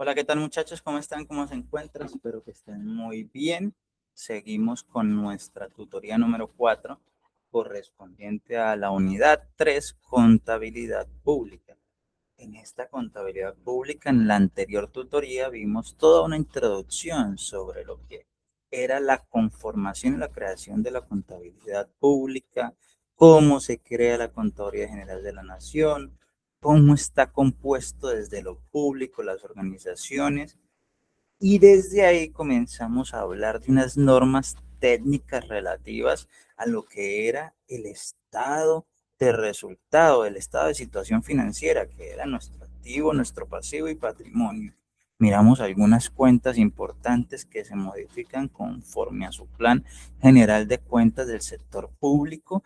Hola, ¿qué tal muchachos? ¿Cómo están? ¿Cómo se encuentran? Espero que estén muy bien. Seguimos con nuestra tutoría número 4, correspondiente a la unidad 3, contabilidad pública. En esta contabilidad pública, en la anterior tutoría, vimos toda una introducción sobre lo que era la conformación y la creación de la contabilidad pública, cómo se crea la Contaduría General de la Nación, cómo está compuesto desde lo público, las organizaciones, y desde ahí comenzamos a hablar de unas normas técnicas relativas a lo que era el estado de resultado, el estado de situación financiera, que era nuestro activo, nuestro pasivo y patrimonio. Miramos algunas cuentas importantes que se modifican conforme a su plan general de cuentas del sector público,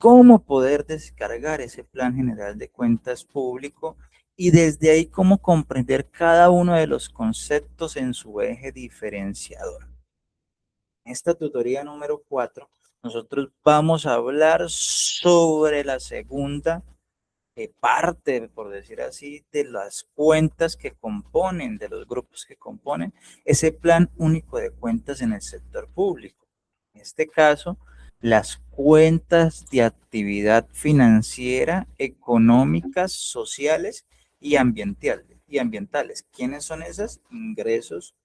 cómo poder descargar ese plan general de cuentas público y desde ahí cómo comprender cada uno de los conceptos en su eje diferenciador. En esta tutoría número 4, nosotros vamos a hablar sobre la segunda parte, por decir así, de las cuentas que componen, de los grupos que componen ese plan único de cuentas en el sector público. En este caso, las cuentas de actividad financiera, económicas, sociales y ambientales. ¿Quiénes son esas? Ingresos,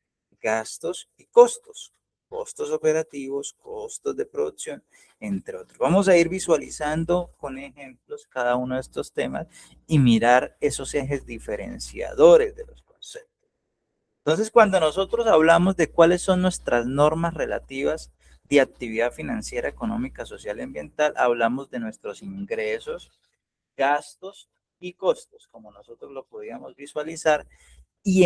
gastos y costos. Costos operativos, costos de producción, entre otros. Vamos a ir visualizando con ejemplos cada uno de estos temas y mirar esos ejes diferenciadores de los conceptos. Entonces, cuando nosotros hablamos de cuáles son nuestras normas relativas de actividad financiera, económica, social y ambiental, hablamos de nuestros ingresos, gastos y costos, como nosotros lo podíamos visualizar, y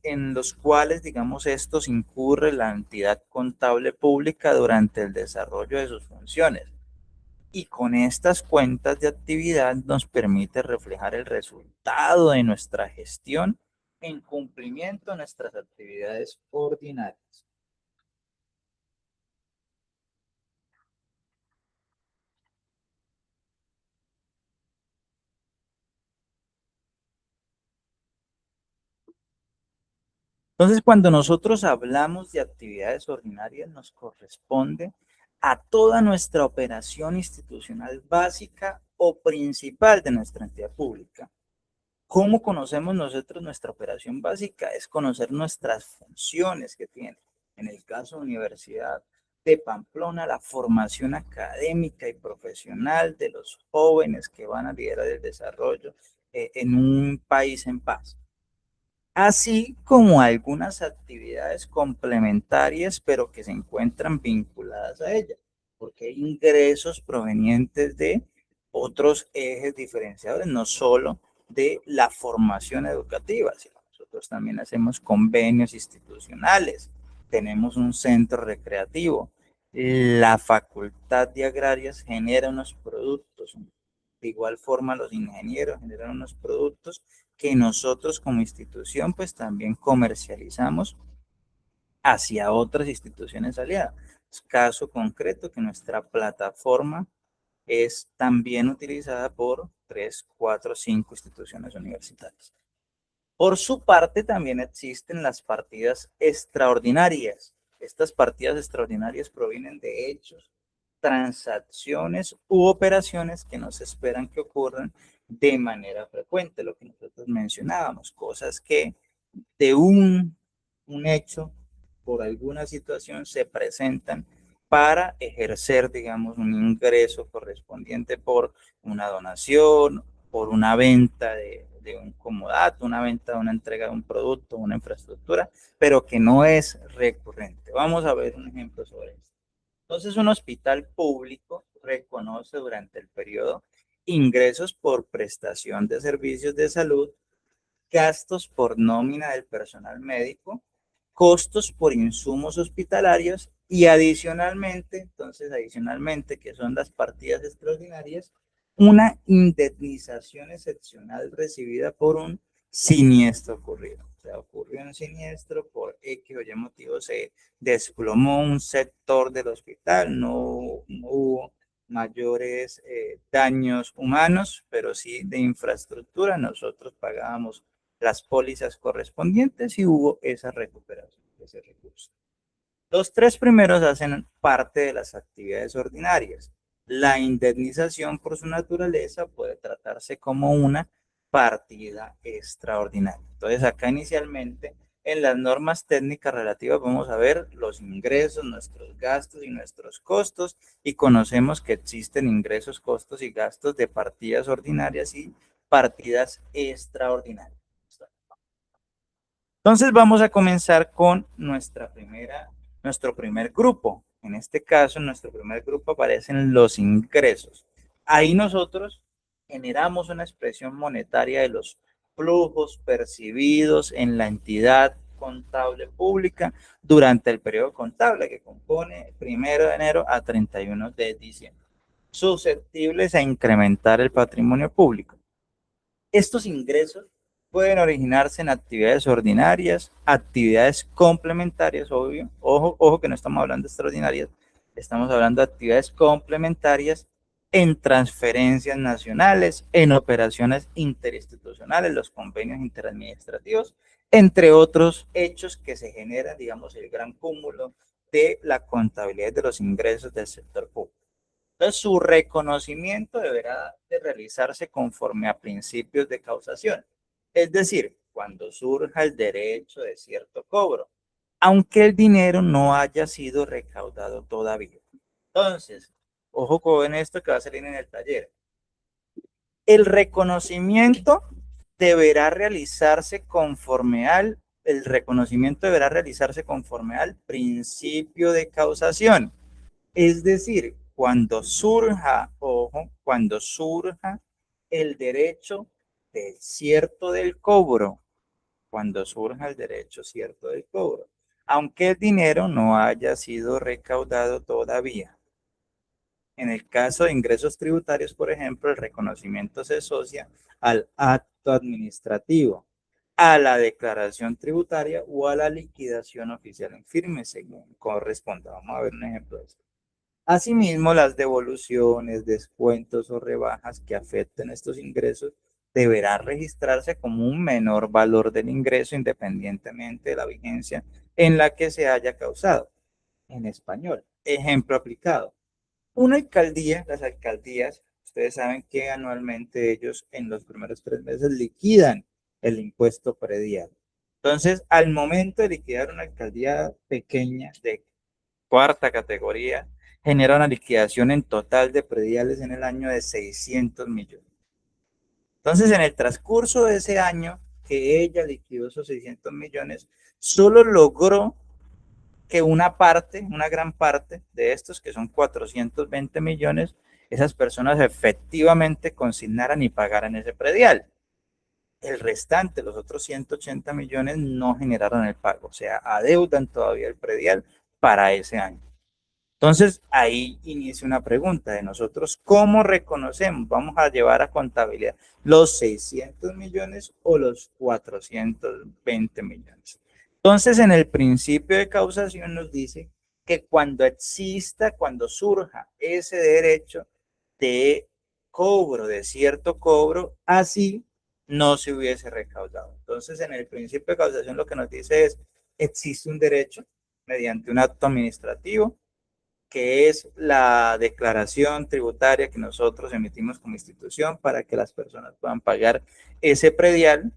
en los cuales, digamos, estos incurre la entidad contable pública durante el desarrollo de sus funciones. Y con estas cuentas de actividad nos permite reflejar el resultado de nuestra gestión en cumplimiento de nuestras actividades ordinarias. Entonces, cuando nosotros hablamos de actividades ordinarias, nos corresponde a toda nuestra operación institucional básica o principal de nuestra entidad pública. ¿Cómo conocemos nosotros nuestra operación básica? Es conocer nuestras funciones que tiene. En el caso de Universidad de Pamplona, la formación académica y profesional de los jóvenes que van a liderar el desarrollo en un país en paz, así como algunas actividades complementarias, pero que se encuentran vinculadas a ella, porque hay ingresos provenientes de otros ejes diferenciadores, no solo de la formación educativa, sino nosotros también hacemos convenios institucionales, tenemos un centro recreativo, la Facultad de Agrarias genera unos productos, de igual forma los ingenieros generan unos productos que nosotros como institución pues también comercializamos hacia otras instituciones aliadas. Caso concreto que nuestra plataforma es también utilizada por 3, 4, 5 instituciones universitarias. Por su parte también existen las partidas extraordinarias. Estas partidas extraordinarias provienen de hechos, transacciones u operaciones que nos esperan que ocurran de manera frecuente, lo que nosotros mencionábamos, cosas que de un hecho por alguna situación se presentan para ejercer, digamos, un ingreso correspondiente por una donación, por una venta de un comodato, una venta de una entrega de un producto, una infraestructura, pero que no es recurrente. Vamos a ver un ejemplo sobre esto. Entonces, un hospital público reconoce durante el periodo ingresos por prestación de servicios de salud, gastos por nómina del personal médico, costos por insumos hospitalarios y adicionalmente, que son las partidas extraordinarias, una indemnización excepcional recibida por un siniestro ocurrido. O sea, ocurrió un siniestro por X o Y motivo, se desplomó un sector del hospital, no hubo mayores daños humanos, pero sí de infraestructura. Nosotros pagábamos las pólizas correspondientes y hubo esa recuperación de ese recurso. Los tres primeros hacen parte de las actividades ordinarias. La indemnización por su naturaleza puede tratarse como una partida extraordinaria. Entonces acá inicialmente en las normas técnicas relativas vamos a ver los ingresos, nuestros gastos y nuestros costos y conocemos que existen ingresos, costos y gastos de partidas ordinarias y partidas extraordinarias. Entonces vamos a comenzar con nuestro primer grupo. En este caso, en nuestro primer grupo aparecen los ingresos. Ahí nosotros generamos una expresión monetaria de los flujos percibidos en la entidad contable pública durante el periodo contable que compone 1 de enero a 31 de diciembre, susceptibles a incrementar el patrimonio público. Estos ingresos pueden originarse en actividades ordinarias, actividades complementarias, obvio. Ojo que no estamos hablando de extraordinarias, estamos hablando de actividades complementarias en transferencias nacionales, en operaciones interinstitucionales, los convenios interadministrativos, entre otros hechos que se generan, digamos, el gran cúmulo de la contabilidad de los ingresos del sector público. Entonces, su reconocimiento deberá de realizarse conforme a principios de causación, es decir, cuando surja el derecho de cierto cobro, aunque el dinero no haya sido recaudado todavía. Entonces, ojo con esto que va a salir en el taller. El reconocimiento deberá realizarse conforme al principio de causación. Es decir, cuando surja, ojo, cuando surja el derecho del cierto del cobro, cuando surja el derecho cierto del cobro, aunque el dinero no haya sido recaudado todavía. En el caso de ingresos tributarios, por ejemplo, el reconocimiento se asocia al acto administrativo, a la declaración tributaria o a la liquidación oficial en firme, según corresponda. Vamos a ver un ejemplo de esto. Asimismo, las devoluciones, descuentos o rebajas que afecten estos ingresos deberán registrarse como un menor valor del ingreso independientemente de la vigencia en la que se haya causado. En español, ejemplo aplicado. Una alcaldía, las alcaldías, ustedes saben que anualmente ellos en los primeros 3 meses liquidan el impuesto predial. Entonces, al momento de liquidar una alcaldía pequeña de cuarta categoría, genera una liquidación en total de prediales en el año de 600 millones. Entonces, en el transcurso de ese año que ella liquidó esos 600 millones, solo logró que una gran parte de estos, que son 420 millones, esas personas efectivamente consignaran y pagaran ese predial. El restante, los otros 180 millones, no generaron el pago, o sea, adeudan todavía el predial para ese año. Entonces, ahí inicia una pregunta de nosotros, ¿cómo reconocemos? Vamos a llevar a contabilidad los 600 millones o los 420 millones. Entonces, en el principio de causación nos dice que cuando surja ese derecho de cobro, de cierto cobro, así no se hubiese recaudado. Entonces, en el principio de causación lo que nos dice es, existe un derecho mediante un acto administrativo, que es la declaración tributaria que nosotros emitimos como institución para que las personas puedan pagar ese predial.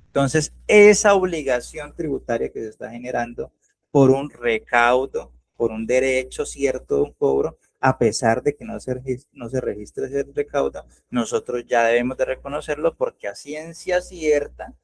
Entonces, esa obligación tributaria que se está generando por un recaudo, por un derecho cierto de un cobro, a pesar de que no se registre ese recaudo, nosotros ya debemos de reconocerlo porque a ciencia cierta,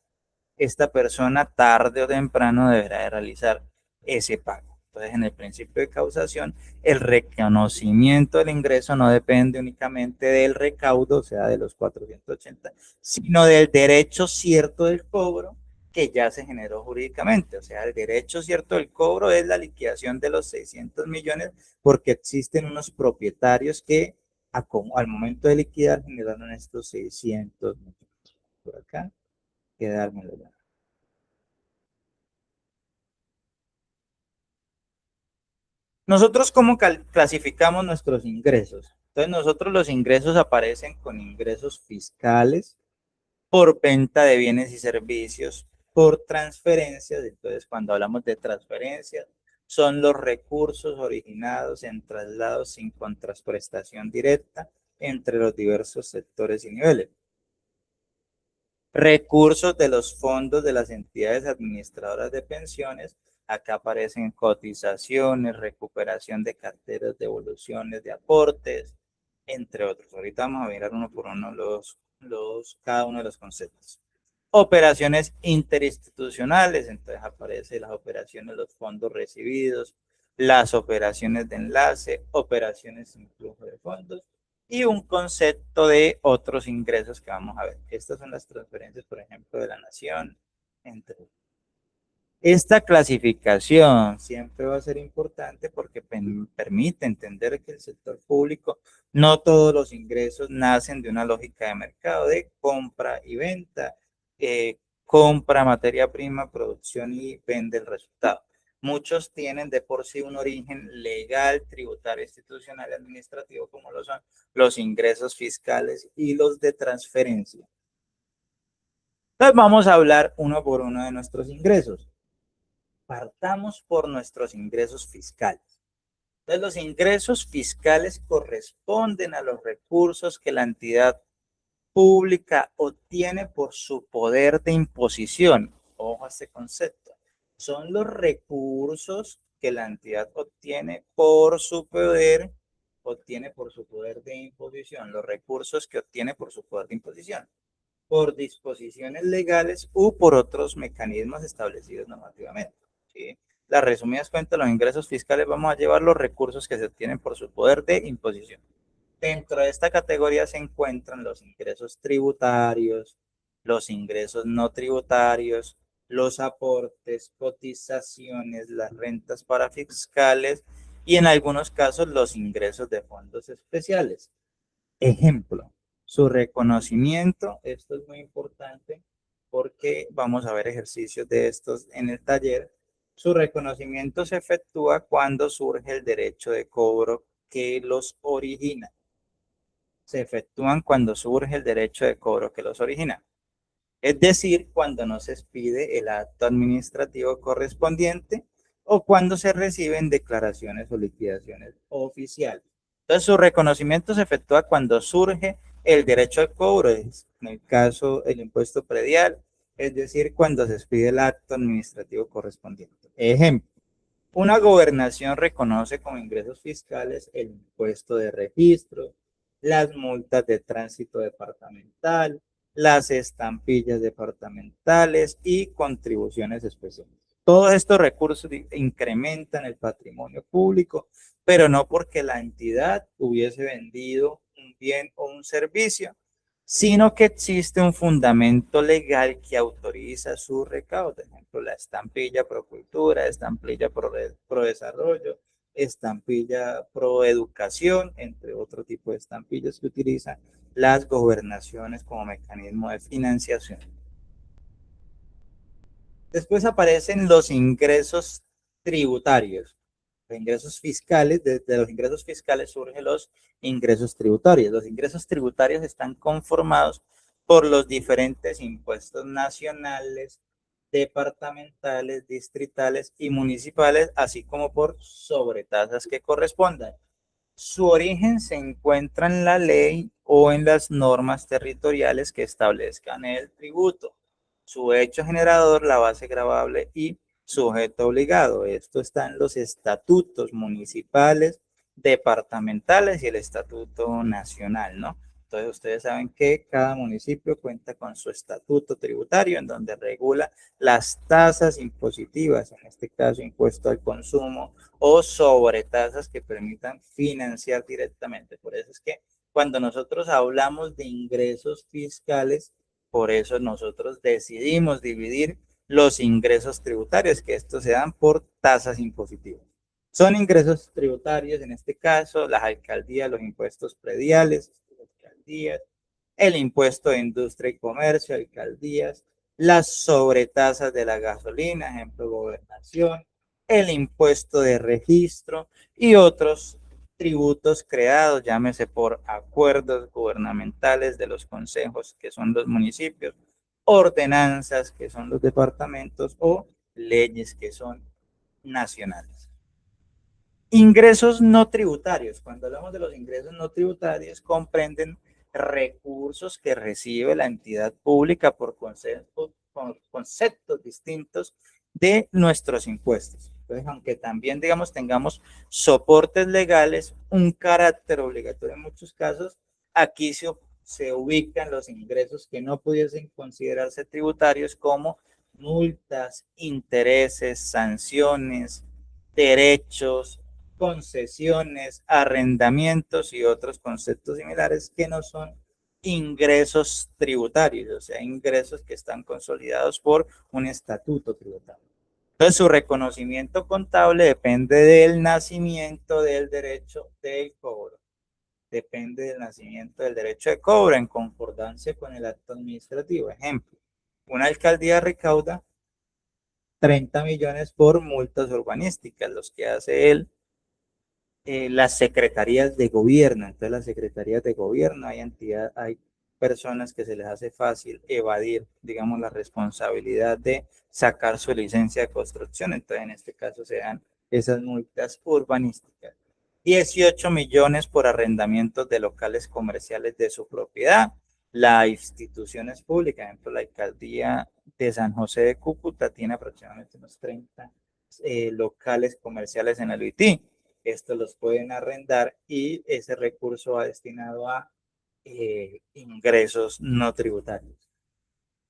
esta persona tarde o temprano deberá de realizar ese pago. Entonces, en el principio de causación, el reconocimiento del ingreso no depende únicamente del recaudo, o sea, de los 480, sino del derecho cierto del cobro que ya se generó jurídicamente. O sea, el derecho cierto del cobro es la liquidación de los 600 millones porque existen unos propietarios que al momento de liquidar generaron estos 600 millones. Por acá, quedármelo ya. Nosotros, ¿cómo clasificamos nuestros ingresos? Entonces, nosotros los ingresos aparecen con ingresos fiscales, por venta de bienes y servicios, por transferencias. Entonces, cuando hablamos de transferencias, son los recursos originados en traslados sin contraprestación directa entre los diversos sectores y niveles. Recursos de los fondos de las entidades administradoras de pensiones. Acá aparecen cotizaciones, recuperación de carteras, devoluciones de aportes, entre otros. Ahorita vamos a mirar uno por uno cada uno de los conceptos. Operaciones interinstitucionales, entonces aparecen las operaciones, los fondos recibidos, las operaciones de enlace, operaciones sin flujo de fondos y un concepto de otros ingresos que vamos a ver. Estas son las transferencias, por ejemplo, de la nación, entre otros. Esta clasificación siempre va a ser importante porque permite entender que el sector público, no todos los ingresos nacen de una lógica de mercado de compra y venta, compra materia prima, producción y vende el resultado. Muchos tienen de por sí un origen legal, tributario, institucional y administrativo, como lo son los ingresos fiscales y los de transferencia. Entonces vamos a hablar uno por uno de nuestros ingresos. Partamos por nuestros ingresos fiscales. Entonces, los ingresos fiscales corresponden a los recursos que la entidad pública obtiene por su poder de imposición. Ojo a este concepto. Son los recursos que la entidad obtiene por su poder de imposición. Los recursos que obtiene por su poder de imposición, por disposiciones legales u por otros mecanismos establecidos normativamente. ¿Sí? Las resumidas cuentas, los ingresos fiscales, vamos a llevar los recursos que se obtienen por su poder de imposición. Dentro de esta categoría se encuentran los ingresos tributarios, los ingresos no tributarios, los aportes, cotizaciones, las rentas parafiscales y en algunos casos los ingresos de fondos especiales. Ejemplo, su reconocimiento, esto es muy importante porque vamos a ver ejercicios de estos en el taller. Su reconocimiento se efectúa cuando surge el derecho de cobro que los origina. Se efectúan cuando surge el derecho de cobro que los origina. Es decir, cuando no se expide el acto administrativo correspondiente o cuando se reciben declaraciones o liquidaciones oficiales. Entonces, su reconocimiento se efectúa cuando surge el derecho de cobro, en el caso el impuesto predial, es decir, cuando se expide el acto administrativo correspondiente. Ejemplo, una gobernación reconoce como ingresos fiscales el impuesto de registro, las multas de tránsito departamental, las estampillas departamentales y contribuciones especiales. Todos estos recursos incrementan el patrimonio público, pero no porque la entidad hubiese vendido un bien o un servicio, sino que existe un fundamento legal que autoriza su recaudo. Por ejemplo, la estampilla pro cultura, estampilla pro desarrollo, estampilla pro educación, entre otro tipo de estampillas que utilizan las gobernaciones como mecanismo de financiación. Después aparecen los ingresos tributarios. Los ingresos fiscales, desde los ingresos fiscales surgen los ingresos tributarios. Los ingresos tributarios están conformados por los diferentes impuestos nacionales, departamentales, distritales y municipales, así como por sobretasas que correspondan. Su origen se encuentra en la ley o en las normas territoriales que establezcan el tributo. Su hecho generador, la base gravable y sujeto obligado. Esto está en los estatutos municipales, departamentales y el estatuto nacional, ¿no? Entonces ustedes saben que cada municipio cuenta con su estatuto tributario en donde regula las tasas impositivas, en este caso impuesto al consumo o sobretasas que permitan financiar directamente. Por eso es que cuando nosotros hablamos de ingresos fiscales, por eso nosotros decidimos dividir los ingresos tributarios, que estos se dan por tasas impositivas. Son ingresos tributarios, en este caso, las alcaldías, los impuestos prediales, alcaldías, el impuesto de industria y comercio, alcaldías, las sobretasas de la gasolina, ejemplo, gobernación, el impuesto de registro y otros tributos creados, llámese por acuerdos gubernamentales de los consejos, que son los municipios, ordenanzas, que son los departamentos, o leyes, que son nacionales. Ingresos no tributarios. Cuando hablamos de los ingresos no tributarios, comprenden recursos que recibe la entidad pública por conceptos distintos de nuestros impuestos. Entonces, aunque también, digamos, tengamos soportes legales, un carácter obligatorio en muchos casos, aquí se ubican los ingresos que no pudiesen considerarse tributarios, como multas, intereses, sanciones, derechos, concesiones, arrendamientos y otros conceptos similares que no son ingresos tributarios, o sea, ingresos que están consolidados por un estatuto tributario. Entonces, su reconocimiento contable depende del nacimiento del derecho del cobro. Depende del nacimiento del derecho de cobro en concordancia con el acto administrativo. Ejemplo, una alcaldía recauda 30 millones por multas urbanísticas, los que hace él las secretarías de gobierno. Entonces, las secretarías de gobierno, hay personas que se les hace fácil evadir, digamos, la responsabilidad de sacar su licencia de construcción. Entonces, en este caso se dan esas multas urbanísticas. 18 millones por arrendamientos de locales comerciales de su propiedad. Las instituciones públicas, por ejemplo, la alcaldía de San José de Cúcuta tiene aproximadamente unos 30 locales comerciales en el UIT. Estos los pueden arrendar y ese recurso va destinado a ingresos no tributarios.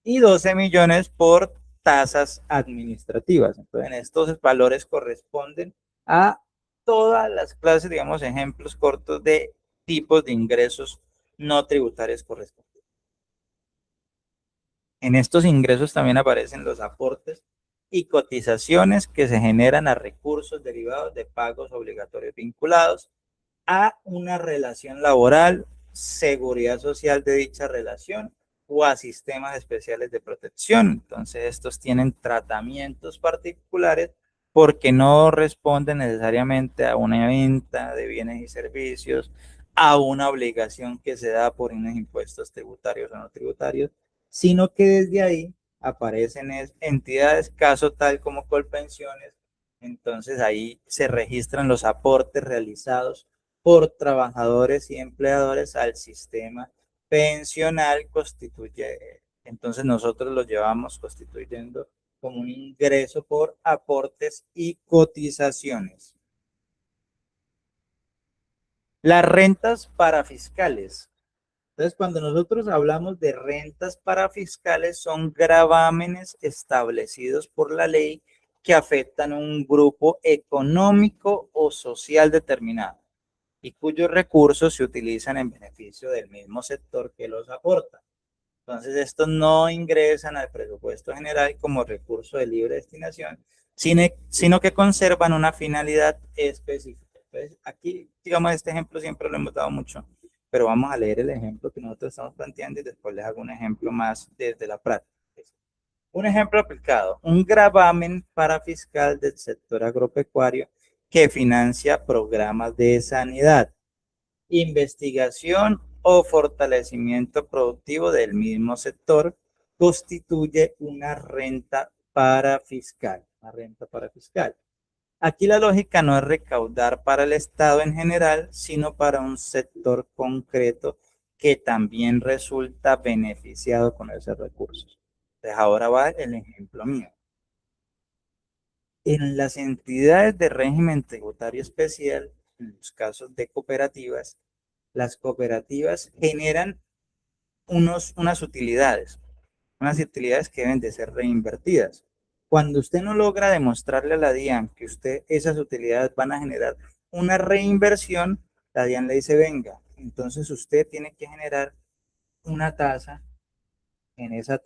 Y 12 millones por tasas administrativas. Entonces, estos valores corresponden a todas las clases, digamos, ejemplos cortos de tipos de ingresos no tributarios correspondientes. En estos ingresos también aparecen los aportes y cotizaciones que se generan a recursos derivados de pagos obligatorios vinculados a una relación laboral, seguridad social de dicha relación o a sistemas especiales de protección. Entonces, estos tienen tratamientos particulares porque no responden necesariamente a una venta de bienes y servicios, a una obligación que se da por unos impuestos tributarios o no tributarios, sino que desde ahí aparecen entidades, caso tal como Colpensiones. Entonces ahí se registran los aportes realizados por trabajadores y empleadores al sistema pensional. Entonces nosotros lo llevamos constituyendo como un ingreso por aportes y cotizaciones. Las rentas parafiscales. Entonces, cuando nosotros hablamos de rentas parafiscales, son gravámenes establecidos por la ley que afectan a un grupo económico o social determinado y cuyos recursos se utilizan en beneficio del mismo sector que los aporta. Entonces, estos no ingresan al presupuesto general como recurso de libre destinación, sino que conservan una finalidad específica. Entonces, aquí, digamos, este ejemplo siempre lo hemos dado mucho, pero vamos a leer el ejemplo que nosotros estamos planteando y después les hago un ejemplo más desde la práctica. Un ejemplo aplicado, un gravamen parafiscal del sector agropecuario que financia programas de sanidad, investigación o fortalecimiento productivo del mismo sector, constituye una renta parafiscal. Una renta parafiscal. Aquí la lógica no es recaudar para el Estado en general, sino para un sector concreto que también resulta beneficiado con esos recursos. Entonces ahora va el ejemplo mío. En las entidades de régimen tributario especial, en los casos de cooperativas, las cooperativas generan unas utilidades que deben de ser reinvertidas. Cuando usted no logra demostrarle a la DIAN que esas utilidades van a generar una reinversión, la DIAN le dice, venga, entonces usted tiene que generar una tasa. En esa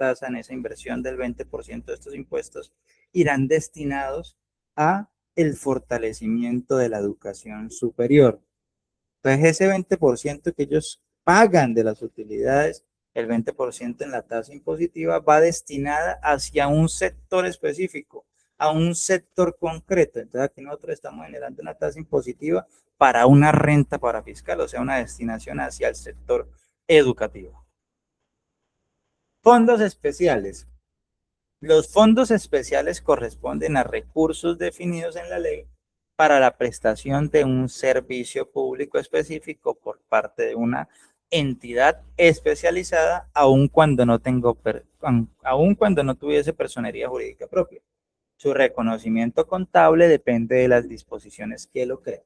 inversión del 20% de estos impuestos irán destinados a el fortalecimiento de la educación superior. Entonces, ese 20% que ellos pagan de las utilidades, el 20% en la tasa impositiva, va destinada hacia un sector específico, a un sector concreto. Entonces aquí nosotros estamos generando una tasa impositiva para una renta para fiscal, o sea, una destinación hacia el sector educativo. Fondos especiales. Los fondos especiales corresponden a recursos definidos en la ley para la prestación de un servicio público específico por parte de una entidad especializada, aun cuando no aun cuando no tuviese personería jurídica propia. Su reconocimiento contable depende de las disposiciones que lo crean.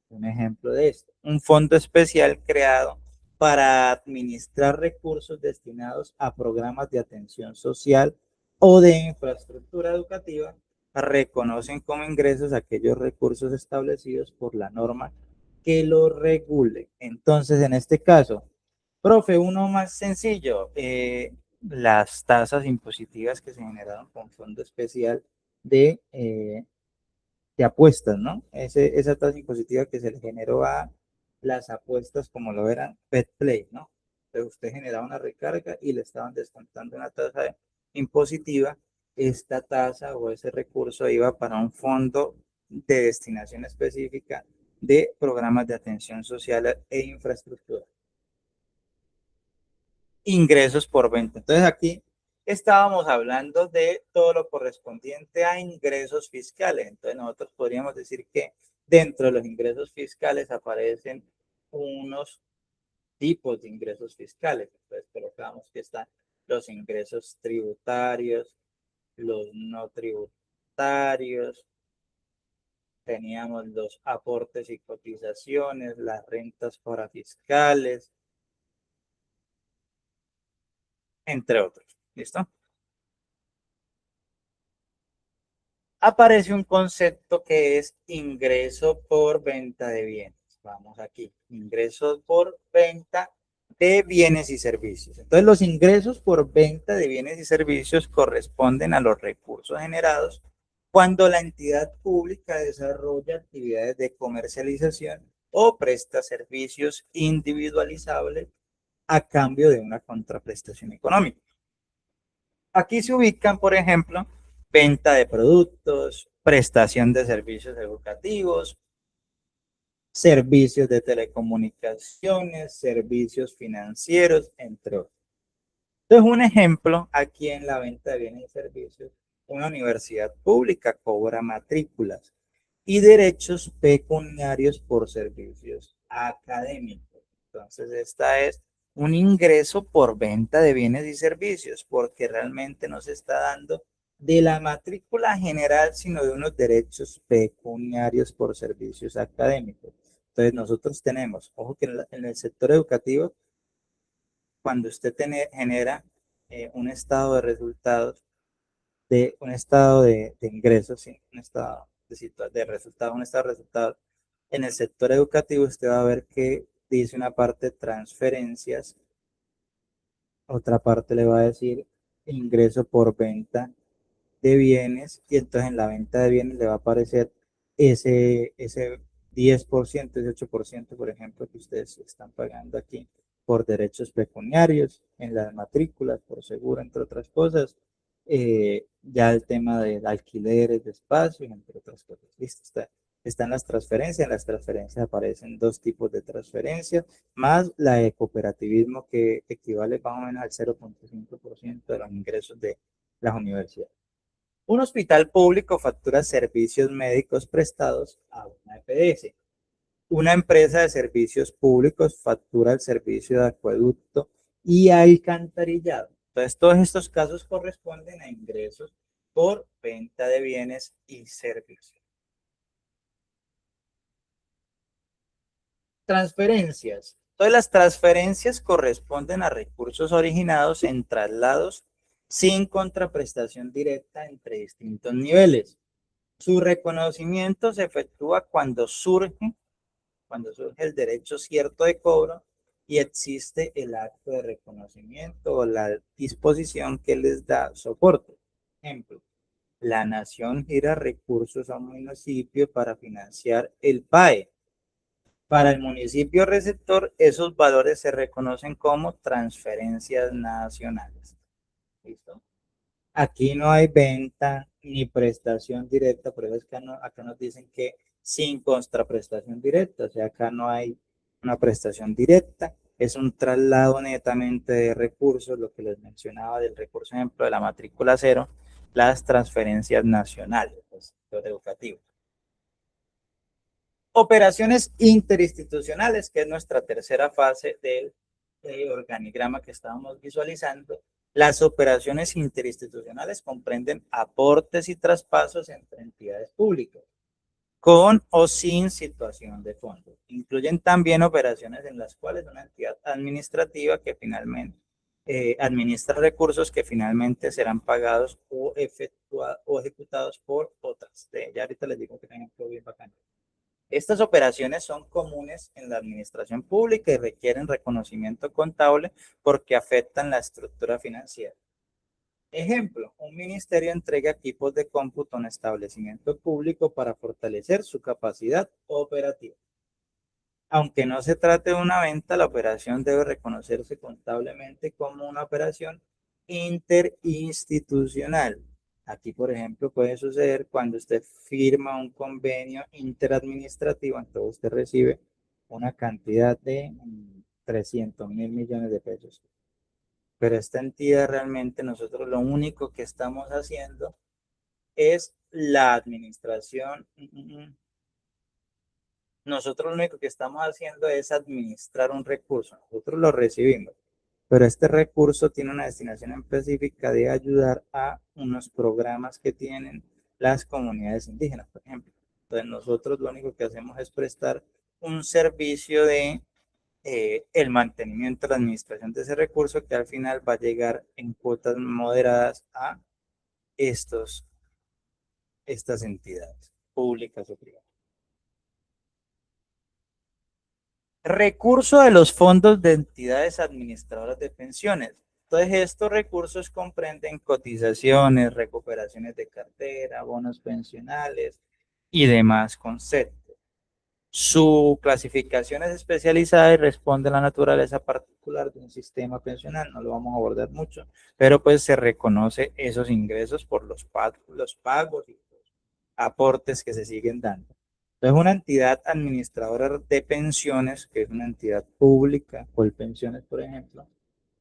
Un ejemplo de esto, un fondo especial creado para administrar recursos destinados a programas de atención social o de infraestructura educativa, reconocen como ingresos aquellos recursos establecidos por la norma que lo regule. Entonces, en este caso, profe, uno más sencillo, las tasas impositivas que se generaron con fondo especial de apuestas, ¿no? Esa tasa impositiva que se le generó a las apuestas como lo eran BetPlay, ¿no? Entonces usted generaba una recarga y le estaban descontando una tasa impositiva. Esta tasa o ese recurso iba para un fondo de destinación específica de programas de atención social e infraestructura. Ingresos por venta. Entonces aquí estábamos hablando de todo lo correspondiente a ingresos fiscales. Entonces nosotros podríamos decir que dentro de los ingresos fiscales aparecen unos tipos de ingresos fiscales. Entonces colocamos que están los ingresos tributarios, los no tributarios, teníamos los aportes y cotizaciones, las rentas parafiscales, entre otros. ¿Listo? Aparece un concepto que es ingreso por venta de bienes. Vamos aquí, ingresos por venta de bienes y servicios. Entonces, los ingresos por venta de bienes y servicios corresponden a los recursos generados cuando la entidad pública desarrolla actividades de comercialización o presta servicios individualizables a cambio de una contraprestación económica. Aquí se ubican, por ejemplo, venta de productos, prestación de servicios educativos, servicios de telecomunicaciones, servicios financieros, entre otros. Entonces, un ejemplo, aquí en la venta de bienes y servicios, una universidad pública cobra matrículas y derechos pecuniarios por servicios académicos. Entonces, esta es un ingreso por venta de bienes y servicios, porque realmente no se está dando de la matrícula general, sino de unos derechos pecuniarios por servicios académicos. Entonces, nosotros tenemos, ojo que en el sector educativo, cuando usted genera un estado de resultados, de un estado de ingresos, ¿sí? Un estado de resultados, un estado de resultados. En el sector educativo usted va a ver que dice una parte transferencias, otra parte le va a decir ingreso por venta de bienes y entonces en la venta de bienes le va a aparecer ese 10%, ese 8%, por ejemplo, que ustedes están pagando aquí por derechos pecuniarios, en las matrículas, por seguro, entre otras cosas. Ya el tema de alquileres de espacio, entre otras cosas. Listo, están las transferencias aparecen dos tipos de transferencias, más la de cooperativismo que equivale más o menos al 0,5% de los ingresos de las universidades. Un hospital público factura servicios médicos prestados a una EPS. Una empresa de servicios públicos factura el servicio de acueducto y alcantarillado. Entonces, todos estos casos corresponden a ingresos por venta de bienes y servicios. Transferencias. Entonces, las transferencias corresponden a recursos originados en traslados sin contraprestación directa entre distintos niveles. Su reconocimiento se efectúa cuando surge el derecho cierto de cobro y existe el acto de reconocimiento o la disposición que les da soporte. Ejemplo, la nación gira recursos a un municipio para financiar el PAE. Para el municipio receptor, esos valores se reconocen como transferencias nacionales. ¿Listo? Aquí no hay venta ni prestación directa, por eso es que acá nos dicen que sin contraprestación directa, o sea, acá no hay una prestación directa, es un traslado netamente de recursos, lo que les mencionaba del recurso, ejemplo, de la matrícula cero, las transferencias nacionales, del sector educativo. Operaciones interinstitucionales, que es nuestra tercera fase del organigrama que estábamos visualizando. Las operaciones interinstitucionales comprenden aportes y traspasos entre entidades públicas, con o sin situación de fondo. Incluyen también operaciones en las cuales una entidad administrativa que finalmente administra recursos que finalmente serán pagados o ejecutados por otras. Ya ahorita les digo que un ejemplo bien bacán. Estas operaciones son comunes en la administración pública y requieren reconocimiento contable porque afectan la estructura financiera. Ejemplo, un ministerio entrega equipos de cómputo a un establecimiento público para fortalecer su capacidad operativa. Aunque no se trate de una venta, la operación debe reconocerse contablemente como una operación interinstitucional. Aquí, por ejemplo, puede suceder cuando usted firma un convenio interadministrativo, entonces usted recibe una cantidad de 300.000 millones de pesos. Pero esta entidad realmente nosotros lo único que estamos haciendo es la administración. Nosotros lo único que estamos haciendo es administrar un recurso. Nosotros lo recibimos, pero este recurso tiene una destinación específica de ayudar a unos programas que tienen las comunidades indígenas, por ejemplo. Entonces nosotros lo único que hacemos es prestar un servicio de el mantenimiento, la administración de ese recurso que al final va a llegar en cuotas moderadas a estos, estas entidades públicas o privadas. Recurso de los fondos de entidades administradoras de pensiones. Entonces, estos recursos comprenden cotizaciones, recuperaciones de cartera, bonos pensionales y demás conceptos. Su clasificación es especializada y responde a la naturaleza particular de un sistema pensional. No lo vamos a abordar mucho, pero pues se reconoce esos ingresos por los pagos y los aportes que se siguen dando. Entonces, una entidad administradora de pensiones, que es una entidad pública, Colpensiones, por ejemplo,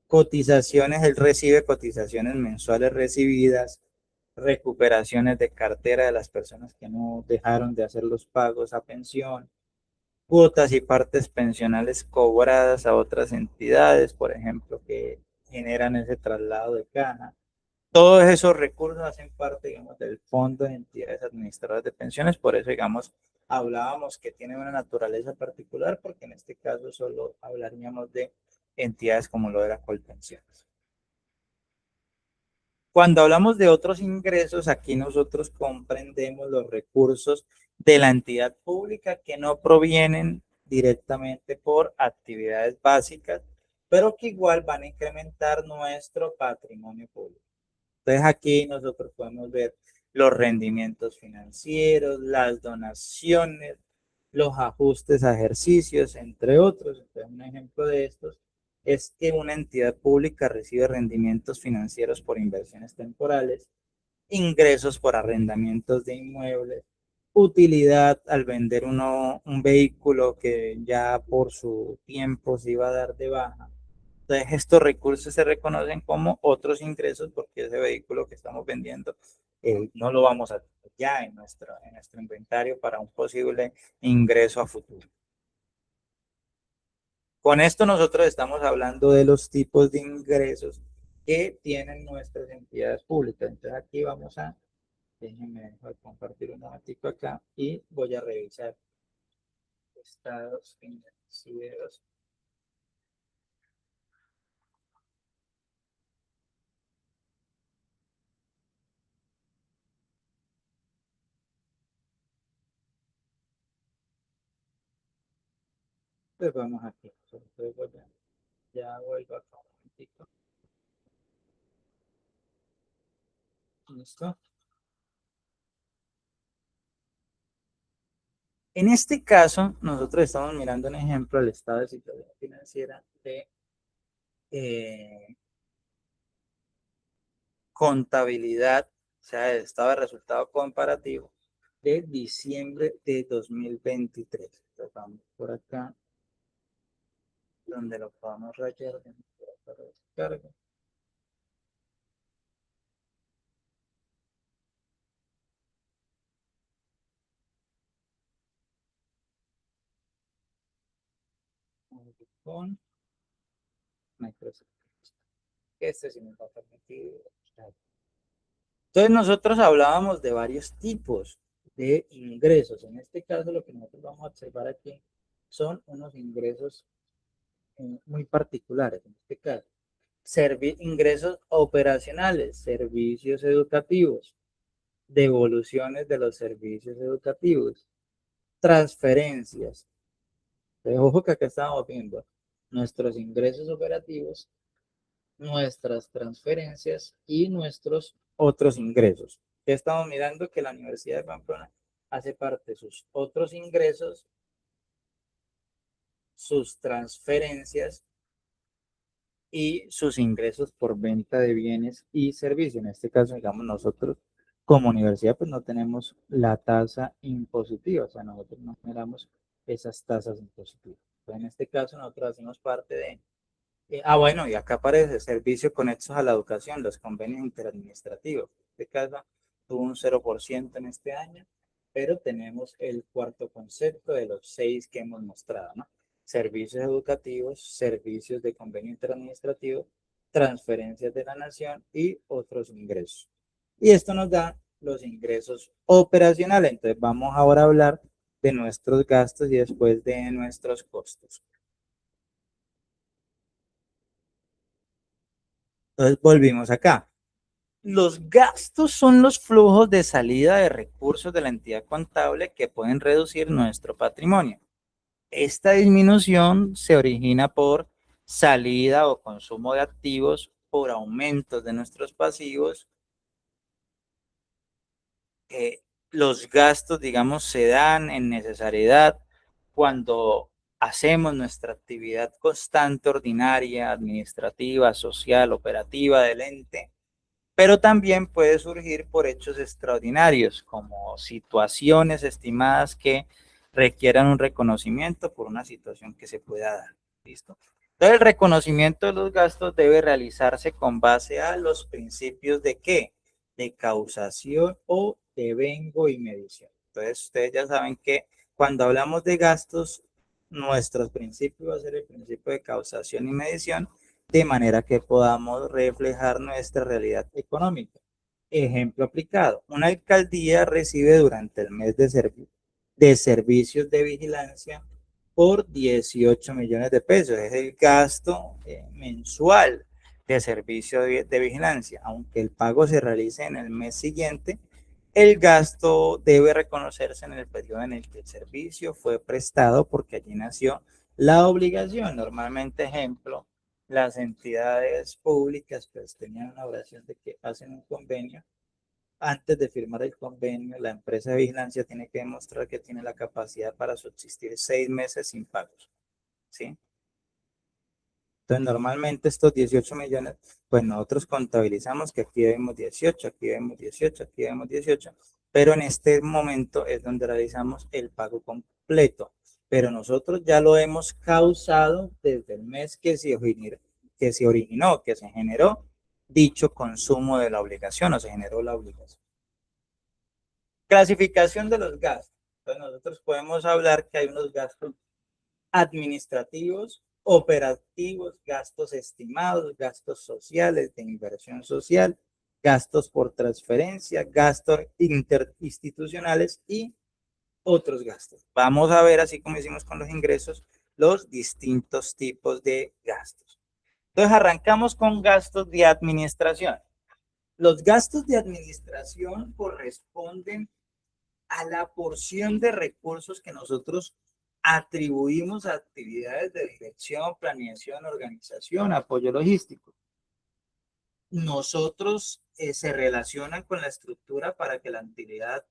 cotizaciones, él recibe cotizaciones mensuales recibidas, recuperaciones de cartera de las personas que no dejaron de hacer los pagos a pensión, cuotas y partes pensionales cobradas a otras entidades, por ejemplo, que generan ese traslado de caja. Todos esos recursos hacen parte, digamos, del fondo de entidades administradoras de pensiones, por eso, digamos, hablábamos que tiene una naturaleza particular, porque en este caso solo hablaríamos de entidades como lo de la Colpensiones. Cuando hablamos de otros ingresos, aquí nosotros comprendemos los recursos de la entidad pública que no provienen directamente por actividades básicas, pero que igual van a incrementar nuestro patrimonio público. Entonces aquí nosotros podemos ver los rendimientos financieros, las donaciones, los ajustes a ejercicios, entre otros. Entonces un ejemplo de estos es que una entidad pública recibe rendimientos financieros por inversiones temporales, ingresos por arrendamientos de inmuebles, utilidad al vender un vehículo que ya por su tiempo se iba a dar de baja. Entonces, estos recursos se reconocen como otros ingresos porque ese vehículo que estamos vendiendo no lo vamos a tener ya en nuestro inventario para un posible ingreso a futuro. Con esto nosotros estamos hablando de los tipos de ingresos que tienen nuestras entidades públicas. Entonces aquí vamos a, déjenme compartir un momentico acá y voy a revisar estados financieros. Pues vamos aquí. Ya vuelvo acá un momentico. ¿Listo? En este caso, nosotros estamos mirando un ejemplo del estado de situación financiera de contabilidad, o sea, el estado de resultado comparativo de diciembre de 2023. Entonces, vamos por acá, donde lo podamos rayar. Descarga. Con Microsoft. Este sí nos va a permitir. Entonces nosotros hablábamos de varios tipos de ingresos. En este caso lo que nosotros vamos a observar aquí son unos ingresos muy particulares. En este caso, ingresos operacionales, servicios educativos, devoluciones de los servicios educativos, transferencias. Entonces, ojo que acá estamos viendo nuestros ingresos operativos, nuestras transferencias y nuestros otros ingresos. Ya estamos mirando que la Universidad de Pamplona hace parte de sus otros ingresos, sus transferencias y sus ingresos por venta de bienes y servicios. En este caso, digamos, nosotros como universidad pues no tenemos la tasa impositiva, o sea, nosotros no generamos esas tasas impositivas. Entonces, en este caso, nosotros hacemos parte de bueno, y acá aparece servicio conexos a la educación, los convenios interadministrativos. En este caso, tuvo un 0% en este año, pero tenemos el cuarto concepto de los 6 que hemos mostrado, ¿no? Servicios educativos, servicios de convenio interadministrativo, transferencias de la nación y otros ingresos. Y esto nos da los ingresos operacionales. Entonces, vamos ahora a hablar de nuestros gastos y después de nuestros costos. Entonces, volvimos acá. Los gastos son los flujos de salida de recursos de la entidad contable que pueden reducir nuestro patrimonio. Esta disminución se origina por salida o consumo de activos, por aumentos de nuestros pasivos. Los gastos, digamos, se dan en necesariedad cuando hacemos nuestra actividad constante, ordinaria, administrativa, social, operativa del ente, pero también puede surgir por hechos extraordinarios, como situaciones estimadas que requieran un reconocimiento por una situación que se pueda dar. ¿Listo? Entonces, el reconocimiento de los gastos debe realizarse con base a los principios de qué? De causación o de vengo y medición. Entonces, ustedes ya saben que cuando hablamos de gastos, nuestro principio va a ser el principio de causación y medición, de manera que podamos reflejar nuestra realidad económica. Ejemplo aplicado, una alcaldía recibe durante el mes de servicios de vigilancia por 18 millones de pesos. Es el gasto mensual de servicio de vigilancia. Aunque el pago se realice en el mes siguiente, el gasto debe reconocerse en el periodo en el que el servicio fue prestado porque allí nació la obligación. Normalmente, ejemplo, las entidades públicas pues tenían una obligación de que hacen un convenio. Antes de firmar el convenio, la empresa de vigilancia tiene que demostrar que tiene la capacidad para subsistir 6 meses sin pagos, ¿sí? Entonces, normalmente estos 18 millones, pues nosotros contabilizamos que aquí vemos 18, aquí vemos 18, aquí vemos 18, pero en este momento es donde realizamos el pago completo. Pero nosotros ya lo hemos causado desde el mes que se generó dicho consumo de la obligación o se generó la obligación. Clasificación de los gastos. Entonces, nosotros podemos hablar que hay unos gastos administrativos, operativos, gastos estimados, gastos sociales de inversión social, gastos por transferencia, gastos interinstitucionales y otros gastos. Vamos a ver, así como hicimos con los ingresos, los distintos tipos de gastos. Entonces, arrancamos con gastos de administración. Los gastos de administración corresponden a la porción de recursos que nosotros atribuimos a actividades de dirección, planeación, organización, apoyo logístico. Nosotros se relacionan con la estructura para que la entidad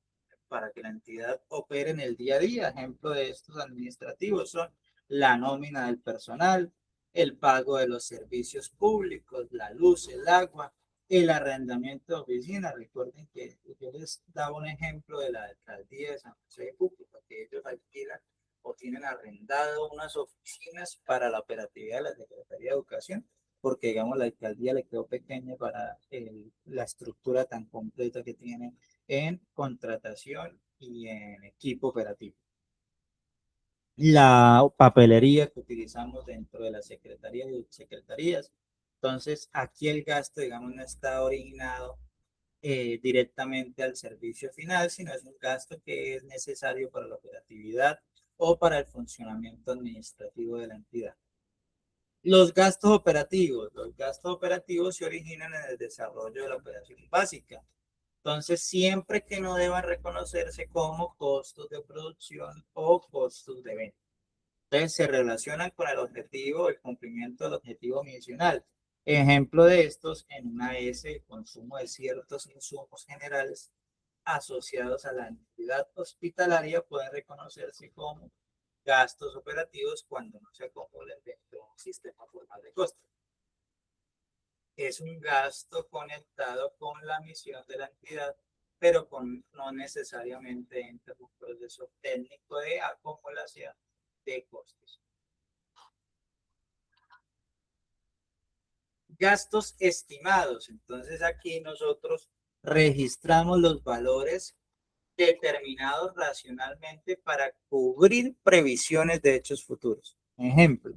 opere en el día a día. Ejemplo de estos administrativos son la nómina del personal, el pago de los servicios públicos, la luz, el agua, el arrendamiento de oficinas. Recuerden que yo les daba un ejemplo de la alcaldía de San José de Cúcuta, que ellos alquilan o tienen arrendado unas oficinas para la operatividad de la Secretaría de Educación, porque digamos la alcaldía le quedó pequeña para la estructura tan completa que tiene en contratación y en equipo operativo. La papelería que utilizamos dentro de las secretarías y secretarías. Entonces, aquí el gasto, digamos, no está originado directamente al servicio final, sino es un gasto que es necesario para la operatividad o para el funcionamiento administrativo de la entidad. Los gastos operativos se originan en el desarrollo de la operación básica. Entonces, siempre que no deban reconocerse como costos de producción o costos de venta. Entonces, se relacionan con el objetivo, el cumplimiento del objetivo misional. Ejemplo de estos, en una S, el consumo de ciertos insumos generales asociados a la entidad hospitalaria pueden reconocerse como gastos operativos cuando no se acumulan dentro de un sistema formal de costos. Es un gasto conectado con la misión de la entidad, pero no necesariamente entra en un proceso técnico de acumulación de costos. Gastos estimados. Entonces aquí nosotros registramos los valores determinados racionalmente para cubrir previsiones de hechos futuros. Ejemplo,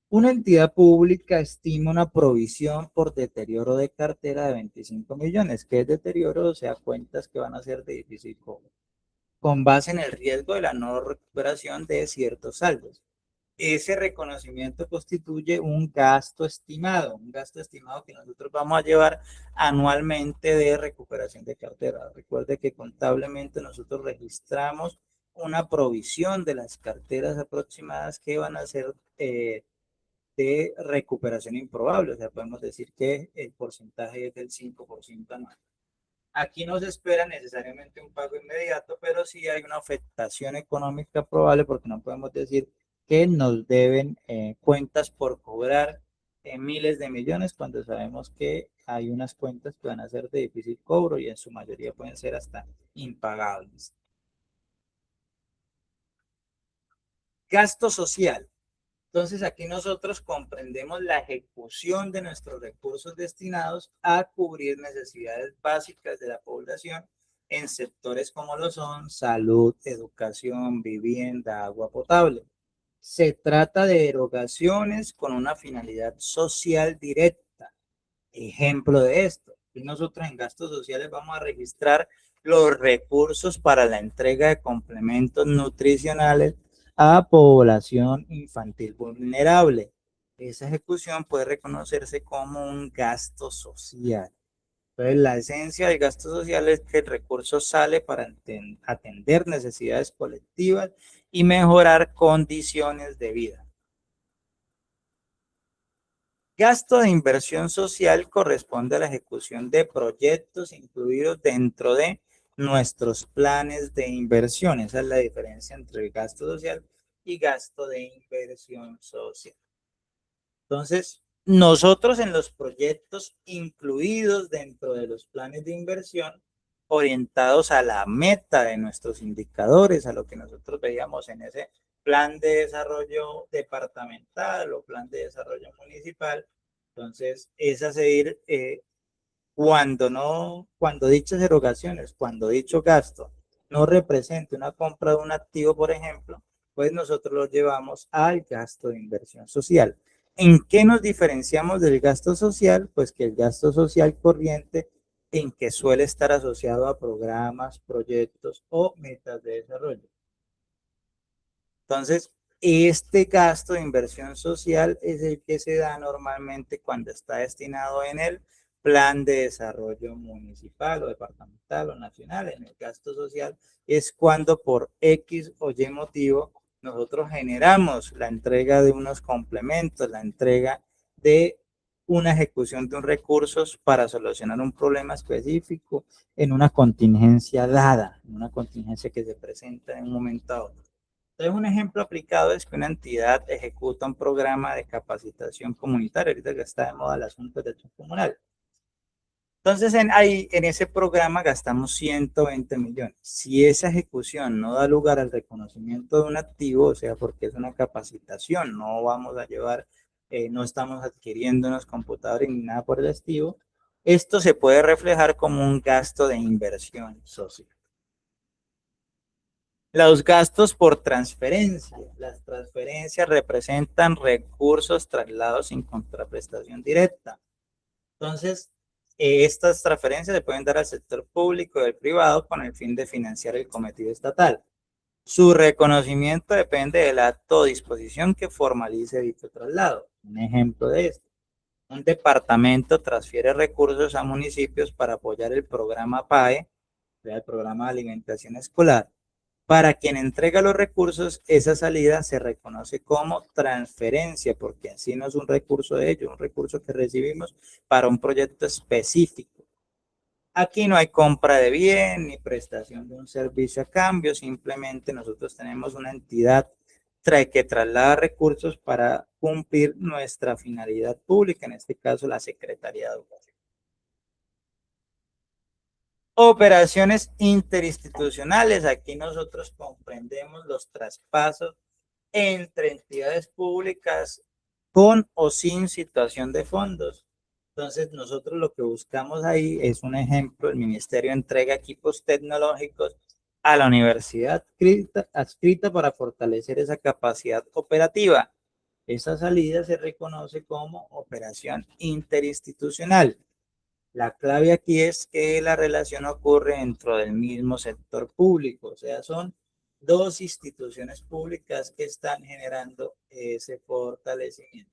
una entidad pública estima una provisión por deterioro de cartera de 25 millones. ¿Qué es deterioro? O sea, cuentas que van a ser de difícil cobro, con base en el riesgo de la no recuperación de ciertos saldos. Ese reconocimiento constituye un gasto estimado que nosotros vamos a llevar anualmente de recuperación de cartera. Recuerde que contablemente nosotros registramos una provisión de las carteras aproximadas que van a ser de recuperación improbable. O sea, podemos decir que el porcentaje es del 5% anual. Aquí no se espera necesariamente un pago inmediato, pero sí hay una afectación económica probable porque no podemos decir que nos deben cuentas por cobrar en miles de millones cuando sabemos que hay unas cuentas que van a ser de difícil cobro y en su mayoría pueden ser hasta impagables. Gasto social. Entonces aquí nosotros comprendemos la ejecución de nuestros recursos destinados a cubrir necesidades básicas de la población en sectores como lo son salud, educación, vivienda, agua potable. Se trata de erogaciones con una finalidad social directa. Ejemplo de esto, y nosotros en gastos sociales vamos a registrar los recursos para la entrega de complementos nutricionales a población infantil vulnerable. Esa ejecución puede reconocerse como un gasto social. Entonces, la esencia del gasto social es que el recurso sale para atender necesidades colectivas y mejorar condiciones de vida. Gasto de inversión social corresponde a la ejecución de proyectos incluidos dentro de nuestros planes de inversión. Esa es la diferencia entre el gasto social y gasto de inversión social. Entonces, nosotros en los proyectos incluidos dentro de los planes de inversión, orientados a la meta de nuestros indicadores, a lo que nosotros veíamos en ese plan de desarrollo departamental o plan de desarrollo municipal, entonces es a seguir cuando dichas erogaciones, cuando dicho gasto no represente una compra de un activo, por ejemplo, pues nosotros lo llevamos al gasto de inversión social. ¿En qué nos diferenciamos del gasto social? Pues que el gasto social corriente en que suele estar asociado a programas, proyectos o metas de desarrollo. Entonces, este gasto de inversión social es el que se da normalmente cuando está destinado en el plan de desarrollo municipal o departamental o nacional. En el gasto social es cuando por X o Y motivo nosotros generamos la entrega de unos complementos, la entrega de una ejecución de un recursos para solucionar un problema específico en una contingencia dada, en una contingencia que se presenta en un momento a otro. Entonces, un ejemplo aplicado es que una entidad ejecuta un programa de capacitación comunitaria, ahorita que está de moda el asunto de acción comunal. Entonces, ahí, en ese programa gastamos 120 millones. Si esa ejecución no da lugar al reconocimiento de un activo, o sea, porque es una capacitación, no vamos a llevar, no estamos adquiriendo unos computadores ni nada por el estilo, esto se puede reflejar como un gasto de inversión social. Los gastos por transferencia. Las transferencias representan recursos trasladados sin contraprestación directa. Entonces, estas transferencias se pueden dar al sector público y al privado con el fin de financiar el cometido estatal. Su reconocimiento depende del acto o disposición que formalice dicho traslado. Un ejemplo de esto. Un departamento transfiere recursos a municipios para apoyar el programa PAE, el programa de alimentación escolar. Para quien entrega los recursos, esa salida se reconoce como transferencia, porque así no es un recurso de ellos, un recurso que recibimos para un proyecto específico. Aquí no hay compra de bien ni prestación de un servicio a cambio, simplemente nosotros tenemos una entidad que traslada recursos para cumplir nuestra finalidad pública, en este caso la Secretaría de Educación. Operaciones interinstitucionales, aquí nosotros comprendemos los traspasos entre entidades públicas con o sin situación de fondos. Entonces, nosotros lo que buscamos ahí es un ejemplo, el ministerio entrega equipos tecnológicos a la universidad adscrita para fortalecer esa capacidad operativa. Esa salida se reconoce como operación interinstitucional. La clave aquí es que la relación ocurre dentro del mismo sector público, o sea, son dos instituciones públicas que están generando ese fortalecimiento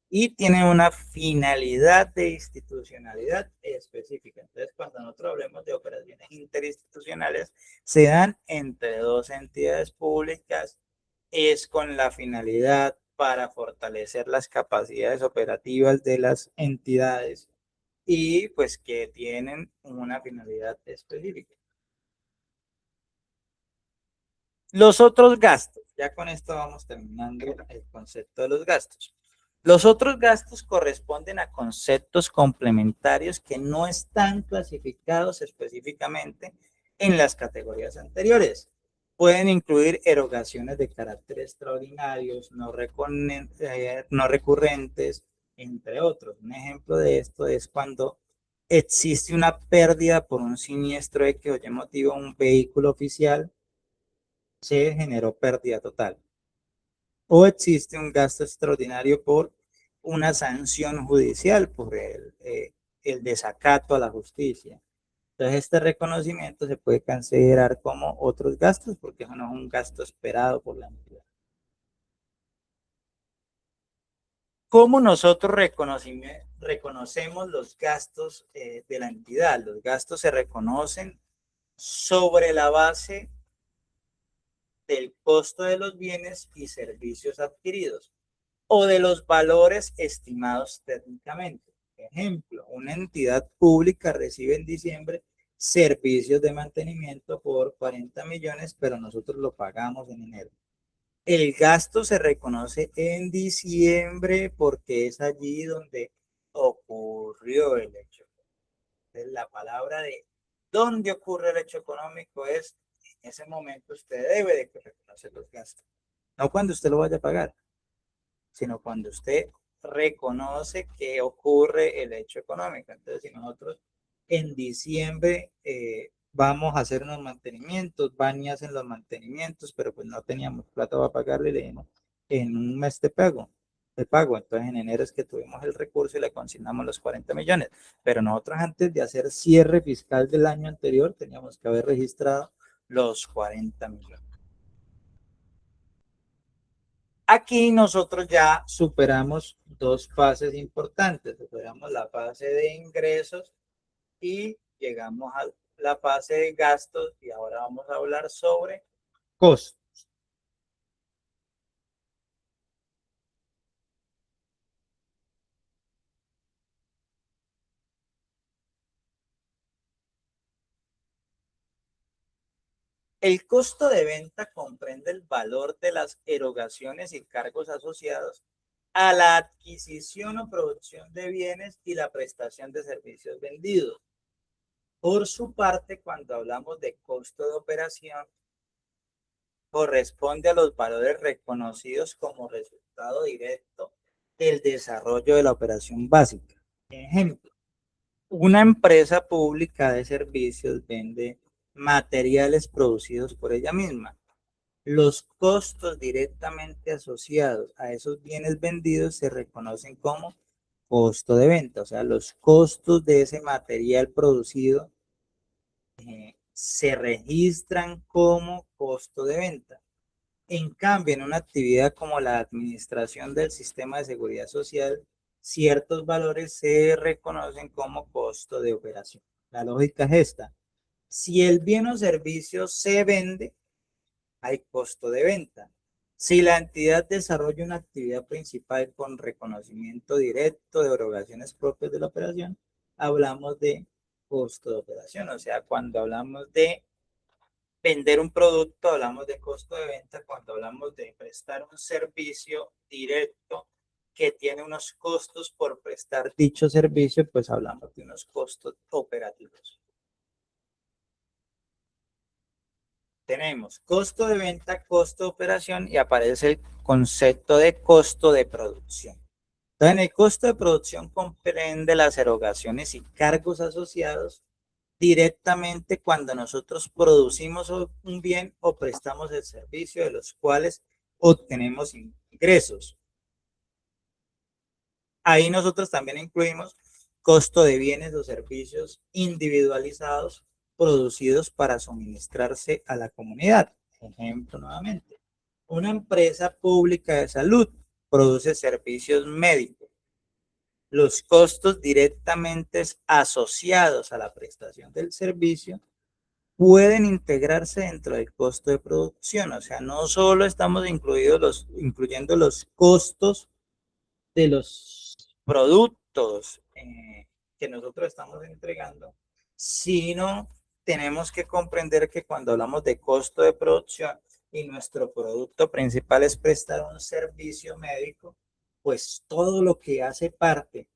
y tienen una finalidad de institucionalidad específica. Entonces, cuando nosotros hablemos de operaciones interinstitucionales, se dan entre dos entidades públicas, es con la finalidad para fortalecer las capacidades operativas de las entidades y pues que tienen una finalidad específica. Los otros gastos, ya con esto vamos terminando el concepto de los gastos. Los otros gastos corresponden a conceptos complementarios que no están clasificados específicamente en las categorías anteriores. Pueden incluir erogaciones de carácter extraordinarios, no recurrentes, entre otros. Un ejemplo de esto es cuando existe una pérdida por un siniestro de que oye motivo un vehículo oficial, se generó pérdida total. O existe un gasto extraordinario por una sanción judicial, por el desacato a la justicia. Entonces, este reconocimiento se puede considerar como otros gastos porque eso no es un gasto esperado por la entidad. ¿Cómo nosotros reconocemos los gastos de la entidad? Los gastos se reconocen sobre la base del costo de los bienes y servicios adquiridos o de los valores estimados técnicamente. Ejemplo, una entidad pública recibe en diciembre servicios de mantenimiento por 40 millones, pero nosotros lo pagamos en enero. El gasto se reconoce en diciembre porque es allí donde ocurrió el hecho. Entonces, la palabra de dónde ocurre el hecho económico es en ese momento usted debe de reconocer los gastos, no cuando usted lo vaya a pagar, sino cuando usted reconoce que ocurre el hecho económico. Entonces, si nosotros en diciembre vamos a hacer unos mantenimientos, van y hacen los mantenimientos, pero pues no teníamos plata para pagarle en un mes de pago. Entonces, en enero es que tuvimos el recurso y le consignamos los 40 millones. Pero nosotros antes de hacer cierre fiscal del año anterior, teníamos que haber registrado los 40 millones. Aquí nosotros ya superamos dos fases importantes, superamos la fase de ingresos y llegamos a la fase de gastos y ahora vamos a hablar sobre costos. El costo de venta comprende el valor de las erogaciones y cargos asociados a la adquisición o producción de bienes y la prestación de servicios vendidos. Por su parte, cuando hablamos de costo de operación, corresponde a los valores reconocidos como resultado directo del desarrollo de la operación básica. Ejemplo, una empresa pública de servicios vende materiales producidos por ella misma. Los costos directamente asociados a esos bienes vendidos se reconocen como costo de venta, o sea, los costos de ese material producido se registran como costo de venta. En cambio, en una actividad como la administración del sistema de seguridad social, ciertos valores se reconocen como costo de operación. La lógica es esta. Si el bien o servicio se vende, hay costo de venta. Si la entidad desarrolla una actividad principal con reconocimiento directo de erogaciones propias de la operación, hablamos de costo de operación. O sea, cuando hablamos de vender un producto, hablamos de costo de venta. Cuando hablamos de prestar un servicio directo que tiene unos costos por prestar dicho servicio, pues hablamos de unos costos operativos. Tenemos costo de venta, costo de operación y aparece el concepto de costo de producción. Entonces, en el costo de producción comprende las erogaciones y cargos asociados directamente cuando nosotros producimos un bien o prestamos el servicio de los cuales obtenemos ingresos. Ahí nosotros también incluimos costo de bienes o servicios individualizados producidos para suministrarse a la comunidad. Ejemplo nuevamente, una empresa pública de salud produce servicios médicos. Los costos directamente asociados a la prestación del servicio pueden integrarse dentro del costo de producción. O sea, no solo estamos incluyendo los costos de los productos que nosotros estamos entregando, sino tenemos que comprender que cuando hablamos de costo de producción y nuestro producto principal es prestar un servicio médico, pues todo lo que hace parte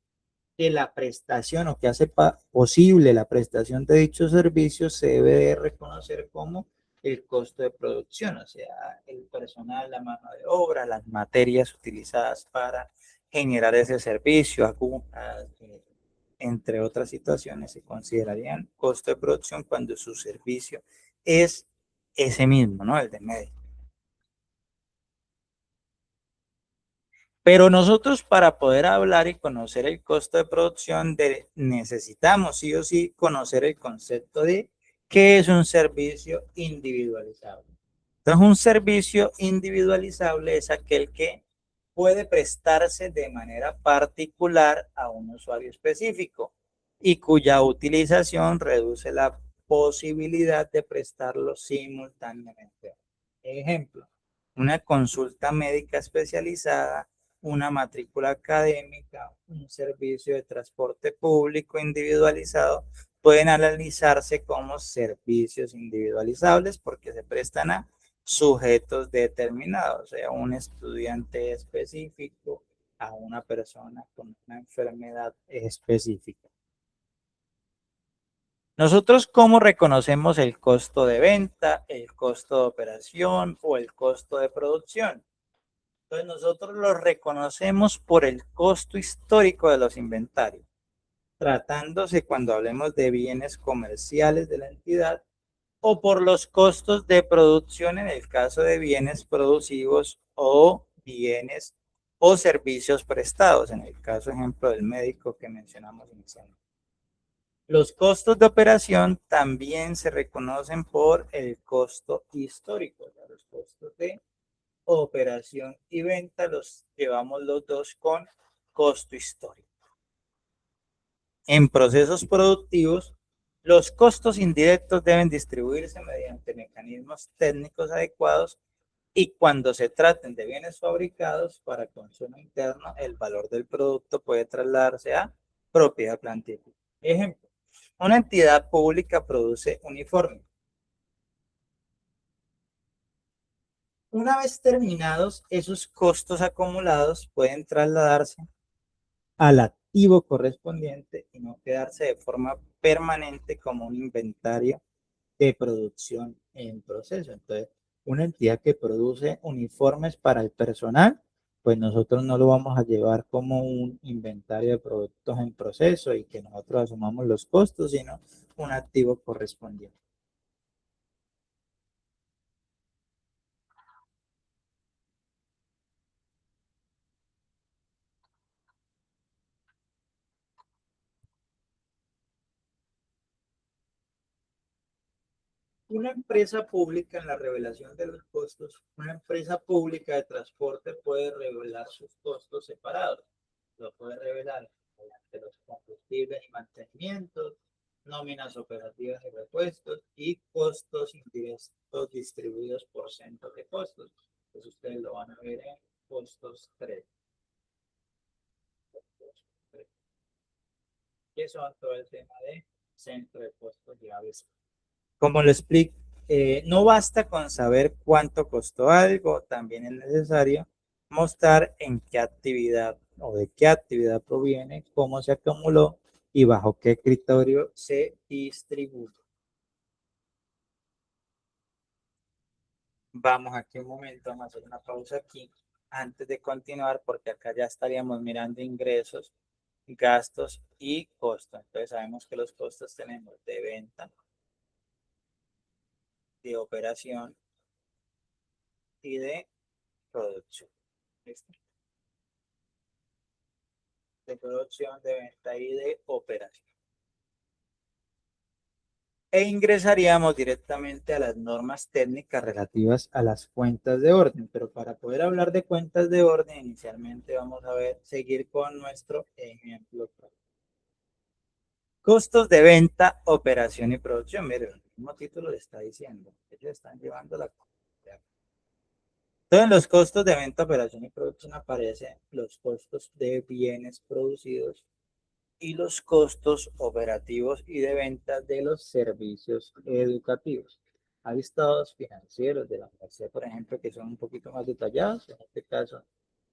de la prestación o que hace posible la prestación de dichos servicios se debe de reconocer como el costo de producción, o sea, el personal, la mano de obra, las materias utilizadas para generar ese servicio, entre otras situaciones, se considerarían costo de producción cuando su servicio es ese mismo, ¿no? El de médico. Pero nosotros para poder hablar y conocer el costo de producción necesitamos sí o sí conocer el concepto de qué es un servicio individualizable. Entonces, un servicio individualizable es aquel que puede prestarse de manera particular a un usuario específico y cuya utilización reduce la posibilidad de prestarlo simultáneamente. Ejemplo, una consulta médica especializada, una matrícula académica, un servicio de transporte público individualizado, pueden analizarse como servicios individualizables porque se prestan a sujetos determinados, o sea, un estudiante específico, a una persona con una enfermedad específica. Nosotros, ¿cómo reconocemos el costo de venta, el costo de operación o el costo de producción? Entonces, nosotros lo reconocemos por el costo histórico de los inventarios, tratándose cuando hablemos de bienes comerciales de la entidad o por los costos de producción en el caso de bienes productivos o bienes o servicios prestados, en el caso, ejemplo, del médico que mencionamos inicialmente. Los costos de operación también se reconocen por el costo histórico, o sea, los costos de operación y venta los llevamos los dos con costo histórico. En procesos productivos, los costos indirectos deben distribuirse mediante mecanismos técnicos adecuados y cuando se traten de bienes fabricados para consumo interno, el valor del producto puede trasladarse a propiedad plantil. Ejemplo, una entidad pública produce uniformes. Una vez terminados, esos costos acumulados pueden trasladarse al activo correspondiente y no quedarse de forma permanente como un inventario de producción en proceso. Entonces, una entidad que produce uniformes para el personal, pues nosotros no lo vamos a llevar como un inventario de productos en proceso y que nosotros asumamos los costos, sino un activo correspondiente. Una empresa pública en la revelación de los costos, una empresa pública de transporte puede revelar sus costos separados. Lo puede revelar mediante los combustibles y mantenimientos, nóminas operativas y repuestos y costos indirectos distribuidos por centro de costos. Pues ustedes lo van a ver en costos 3, que son todo el tema de centro de costos y ABC. Como lo explico, no basta con saber cuánto costó algo, también es necesario mostrar en qué actividad o de qué actividad proviene, cómo se acumuló y bajo qué criterio se distribuye. Vamos aquí un momento, vamos a hacer una pausa aquí antes de continuar porque acá ya estaríamos mirando ingresos, gastos y costos. Entonces sabemos que los costos tenemos de venta, de operación y de producción. ¿Listo? De producción, de venta y de operación. E ingresaríamos directamente a las normas técnicas relativas a las cuentas de orden. Pero para poder hablar de cuentas de orden, inicialmente vamos a ver, seguir con nuestro ejemplo. Costos de venta, operación y producción. Miren, el mismo título le está diciendo. Ellos están llevando la... Entonces, en los costos de venta, operación y producción aparecen los costos de bienes producidos y los costos operativos y de venta de los servicios educativos. Hay estados financieros de la universidad, por ejemplo, que son un poquito más detallados. En este caso,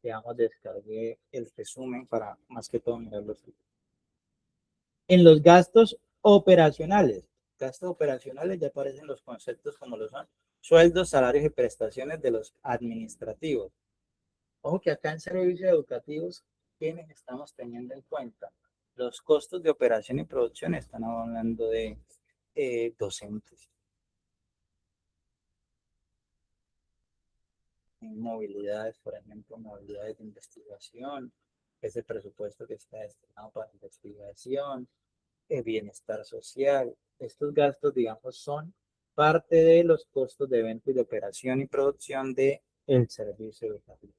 digamos, descargué el resumen para más que todo mirarlos. En los gastos operacionales ya aparecen los conceptos como lo son sueldos, salarios y prestaciones de los administrativos. Ojo que acá en servicios educativos, ¿quiénes estamos teniendo en cuenta? Los costos de operación y producción, están hablando de docentes, en movilidades, por ejemplo, movilidades de investigación, ese presupuesto que está destinado para investigación, bienestar social. Estos gastos, digamos, son parte de los costos de venta y de operación y producción del servicio educativo.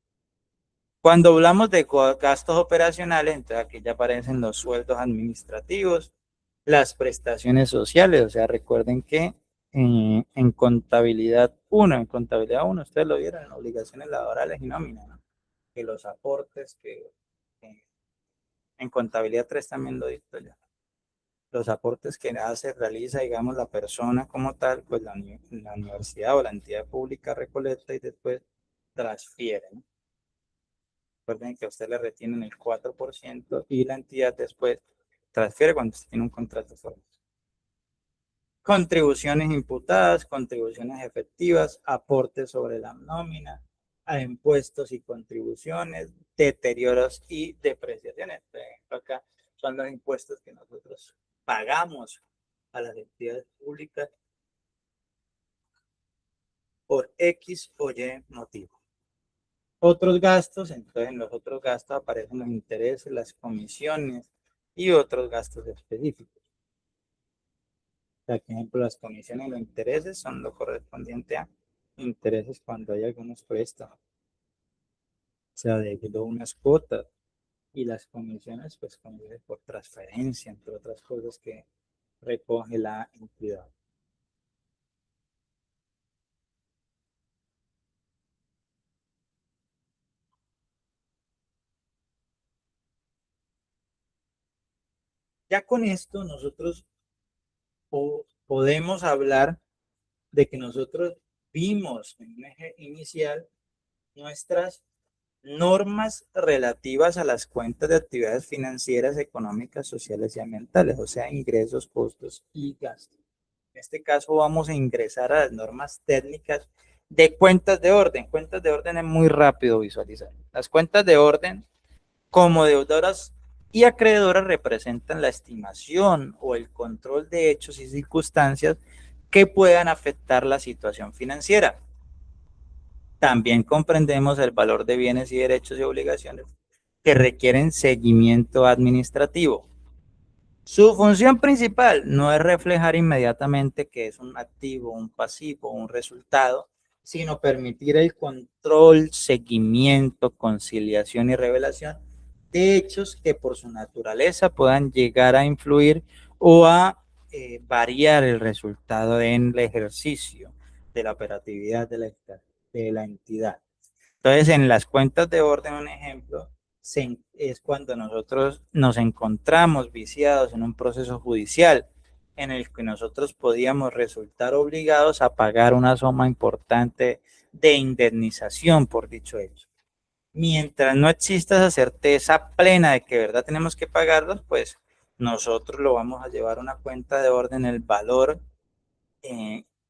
Cuando hablamos de gastos operacionales, entonces aquí ya aparecen los sueldos administrativos, las prestaciones sociales, o sea, recuerden que en contabilidad uno, ustedes lo vieron en obligaciones laborales y nómina, ¿no? Que los aportes que en contabilidad 3 también lo dicto ya. Los aportes que hace, realiza, digamos, la persona como tal, pues la universidad o la entidad pública recolecta y después transfiere, ¿no? Recuerden que a usted le retienen el 4% y la entidad después transfiere cuando se tiene un contrato formal. Contribuciones imputadas, contribuciones efectivas, aportes sobre la nómina, a impuestos y contribuciones, deterioros y depreciaciones. Por ejemplo, acá son los impuestos que nosotros pagamos a las entidades públicas por X o Y motivo. Otros gastos, entonces en los otros gastos aparecen los intereses, las comisiones y otros gastos específicos. O sea, por ejemplo, las comisiones y los intereses son lo correspondiente a intereses cuando hay algunos préstamos, o sea, de unas cuotas, y las comisiones, pues, como por transferencia, entre otras cosas que recoge la entidad. Ya con esto nosotros podemos hablar de que nosotros vimos en un eje inicial nuestras normas relativas a las cuentas de actividades financieras, económicas, sociales y ambientales, o sea, ingresos, costos y gastos. En este caso vamos a ingresar a las normas técnicas de cuentas de orden. Cuentas de orden es muy rápido visualizar. Las cuentas de orden como deudoras y acreedoras representan la estimación o el control de hechos y circunstancias que puedan afectar la situación financiera. También comprendemos el valor de bienes y derechos y obligaciones que requieren seguimiento administrativo. Su función principal no es reflejar inmediatamente que es un activo, un pasivo, un resultado, sino permitir el control, seguimiento, conciliación y revelación de hechos que por su naturaleza puedan llegar a influir o a variar el resultado en el ejercicio de la operatividad de la entidad. Entonces, en las cuentas de orden, un ejemplo, es cuando nosotros nos encontramos viciados en un proceso judicial en el que nosotros podíamos resultar obligados a pagar una suma importante de indemnización por dicho hecho. Mientras no exista esa certeza plena de que de verdad tenemos que pagarlos, pues nosotros lo vamos a llevar a una cuenta de orden el valor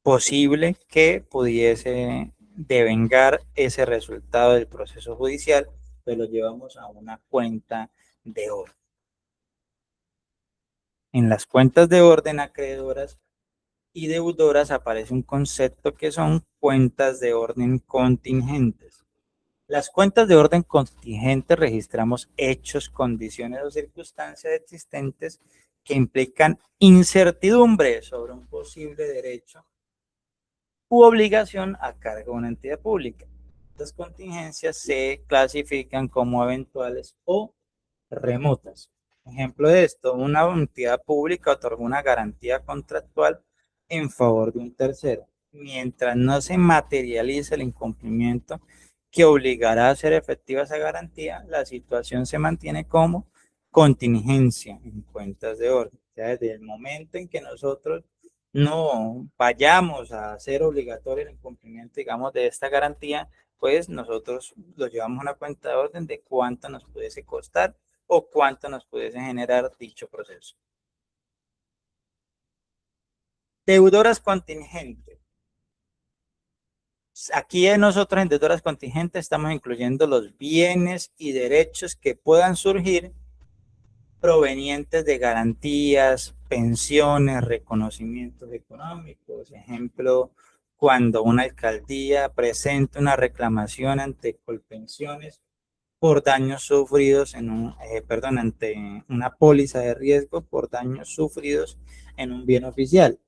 posible que pudiese devengar ese resultado del proceso judicial, pues lo llevamos a una cuenta de orden. En las cuentas de orden acreedoras y deudoras aparece un concepto que son cuentas de orden contingentes. Las cuentas de orden contingente registramos hechos, condiciones o circunstancias existentes que implican incertidumbre sobre un posible derecho u obligación a cargo de una entidad pública. Estas contingencias se clasifican como eventuales o remotas. Ejemplo de esto, una entidad pública otorga una garantía contractual en favor de un tercero, mientras no se materialice el incumplimiento que obligará a hacer efectiva esa garantía, la situación se mantiene como contingencia en cuentas de orden. O sea, desde el momento en que nosotros no vayamos a hacer obligatorio el incumplimiento, digamos, de esta garantía, pues nosotros lo llevamos a una cuenta de orden de cuánto nos pudiese costar o cuánto nos pudiese generar dicho proceso. Deudoras contingentes. Aquí nosotros en deudoras contingentes estamos incluyendo los bienes y derechos que puedan surgir provenientes de garantías, pensiones, reconocimientos económicos. Ejemplo, cuando una alcaldía presenta una reclamación ante Colpensiones por daños sufridos ante una póliza de riesgo por daños sufridos en un bien oficial.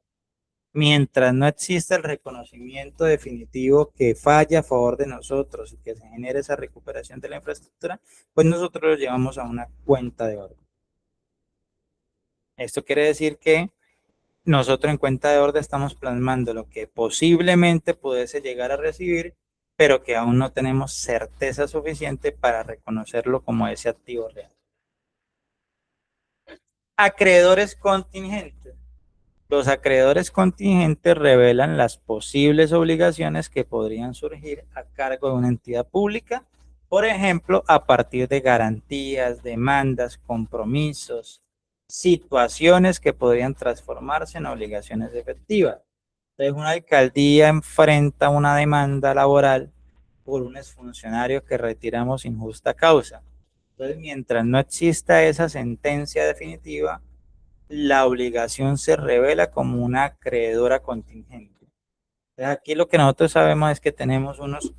Mientras no exista el reconocimiento definitivo que falla a favor de nosotros y que se genere esa recuperación de la infraestructura, pues nosotros lo llevamos a una cuenta de orden. Esto quiere decir que nosotros en cuenta de orden estamos plasmando lo que posiblemente pudiese llegar a recibir, pero que aún no tenemos certeza suficiente para reconocerlo como ese activo real. Acreedores contingentes. Los acreedores contingentes revelan las posibles obligaciones que podrían surgir a cargo de una entidad pública, por ejemplo, a partir de garantías, demandas, compromisos, situaciones que podrían transformarse en obligaciones efectivas. Entonces, una alcaldía enfrenta una demanda laboral por un exfuncionario que retiramos sin justa causa. Entonces, mientras no exista esa sentencia definitiva, la obligación se revela como una acreedora contingente. Entonces, aquí lo que nosotros sabemos es que tenemos unos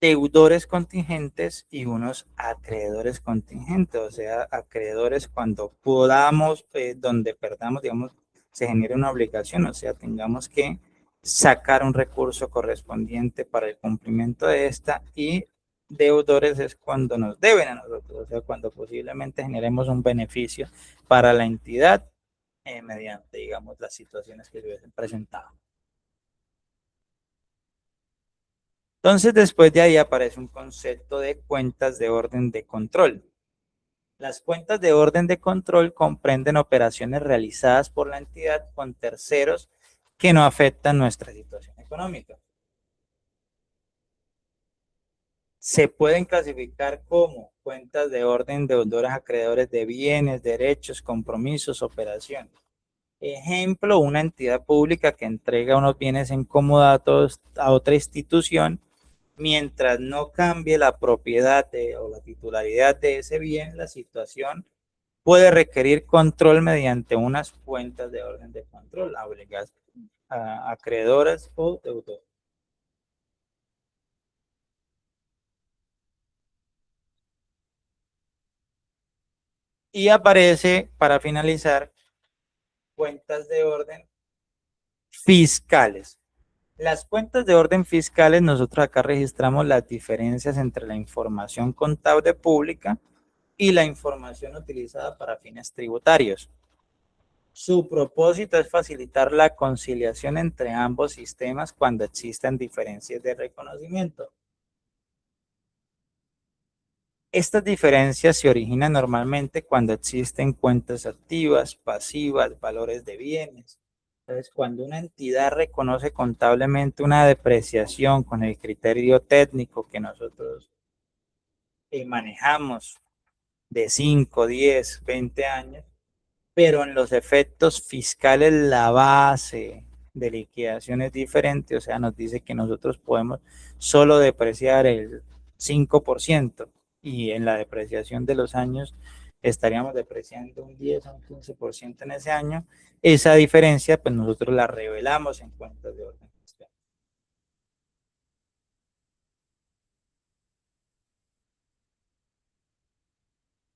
deudores contingentes y unos acreedores contingentes, o sea, acreedores cuando podamos, donde perdamos, digamos, se genere una obligación, o sea, tengamos que sacar un recurso correspondiente para el cumplimiento de esta, y deudores es cuando nos deben a nosotros, o sea, cuando posiblemente generemos un beneficio para la entidad mediante, digamos, las situaciones que se hubiesen presentado. Entonces, después de ahí aparece un concepto de cuentas de orden de control. Las cuentas de orden de control comprenden operaciones realizadas por la entidad con terceros que no afectan nuestra situación económica. Se pueden clasificar como cuentas de orden deudores acreedores de bienes, derechos, compromisos, operaciones. Ejemplo, una entidad pública que entrega unos bienes en comodatos a otra institución, mientras no cambie la propiedad o la titularidad de ese bien, la situación puede requerir control mediante unas cuentas de orden de control, obligadas a acreedoras o deudores. Y aparece, para finalizar, cuentas de orden fiscales. Las cuentas de orden fiscales, nosotros acá registramos las diferencias entre la información contable pública y la información utilizada para fines tributarios. Su propósito es facilitar la conciliación entre ambos sistemas cuando existen diferencias de reconocimiento. Estas diferencias se originan normalmente cuando existen cuentas activas, pasivas, valores de bienes. Entonces, cuando una entidad reconoce contablemente una depreciación con el criterio técnico que nosotros manejamos de 5, 10, 20 años, pero en los efectos fiscales la base de liquidación es diferente, o sea, nos dice que nosotros podemos solo depreciar el 5% y en la depreciación de los años estaríamos depreciando un 10 a un 15% en ese año. Esa diferencia, pues nosotros la revelamos en cuentas de orden fiscal.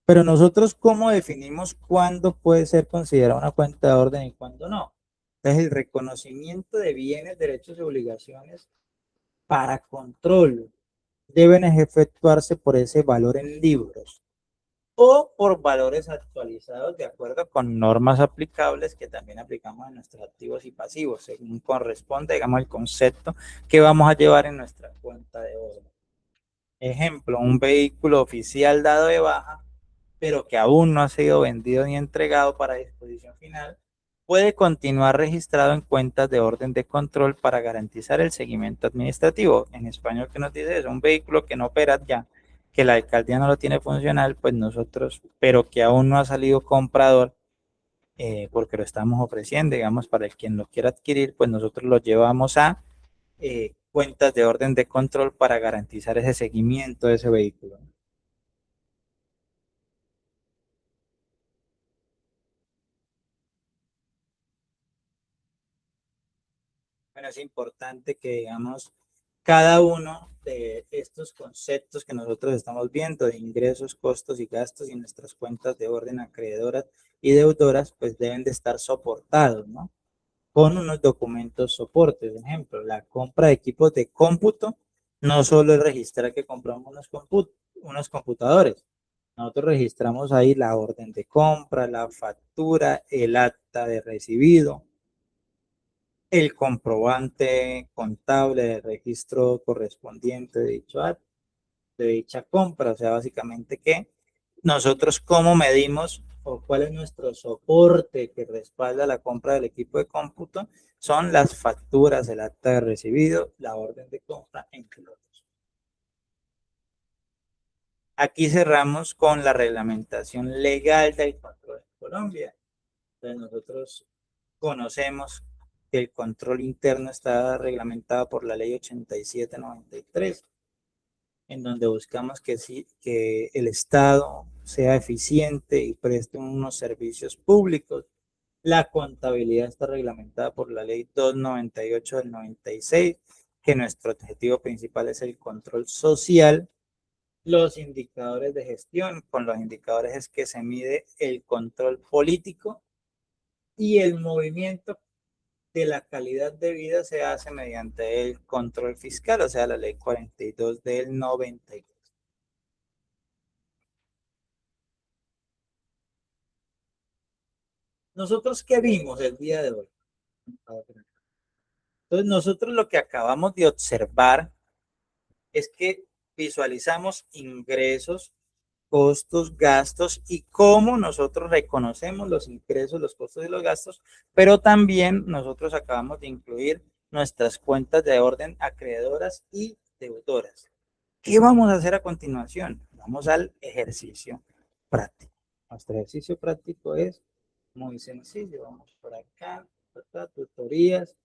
Pero nosotros, ¿cómo definimos cuándo puede ser considerada una cuenta de orden y cuándo no? Entonces, el reconocimiento de bienes, derechos y obligaciones para control deben efectuarse por ese valor en libros o por valores actualizados de acuerdo con normas aplicables que también aplicamos en nuestros activos y pasivos, según corresponde, digamos, el concepto que vamos a llevar en nuestra cuenta de orden. Ejemplo, un vehículo oficial dado de baja, pero que aún no ha sido vendido ni entregado para disposición final, puede continuar registrado en cuentas de orden de control para garantizar el seguimiento administrativo. En español, ¿qué nos dice eso? Un vehículo que no opera ya, que la alcaldía no lo tiene funcional, pues nosotros, pero que aún no ha salido comprador, porque lo estamos ofreciendo, digamos, para el quien lo quiera adquirir, pues nosotros lo llevamos a cuentas de orden de control para garantizar ese seguimiento de ese vehículo. Bueno, es importante que, digamos, cada uno de estos conceptos que nosotros estamos viendo de ingresos, costos y gastos y nuestras cuentas de orden acreedoras y deudoras, pues deben de estar soportados, ¿no? Con unos documentos soportes. Por ejemplo, la compra de equipos de cómputo no solo es registrar que compramos unos computadores. Nosotros registramos ahí la orden de compra, la factura, el acta de recibido, el comprobante contable del registro correspondiente de dicho acto, de dicha compra. O sea, básicamente que nosotros cómo medimos o cuál es nuestro soporte que respalda la compra del equipo de cómputo son las facturas, el acta de recibido, la orden de compra, entre otros. Aquí cerramos con la reglamentación legal del control en Colombia. Entonces nosotros conocemos que el control interno está reglamentado por la ley 8793, en donde buscamos que, sí, que el Estado sea eficiente y preste unos servicios públicos. La contabilidad está reglamentada por la ley 298 del 96, que nuestro objetivo principal es el control social. Los indicadores de gestión, con los indicadores es que se mide el control político y el movimiento de la calidad de vida se hace mediante el control fiscal, o sea, la ley 42 del 92. ¿Nosotros qué vimos el día de hoy? Entonces, nosotros lo que acabamos de observar es que visualizamos ingresos, costos, gastos y cómo nosotros reconocemos los ingresos, los costos y los gastos, pero también nosotros acabamos de incluir nuestras cuentas de orden acreedoras y deudoras. ¿Qué vamos a hacer a continuación? Vamos al ejercicio práctico. Nuestro ejercicio práctico es muy sencillo. Vamos por acá, tutorías,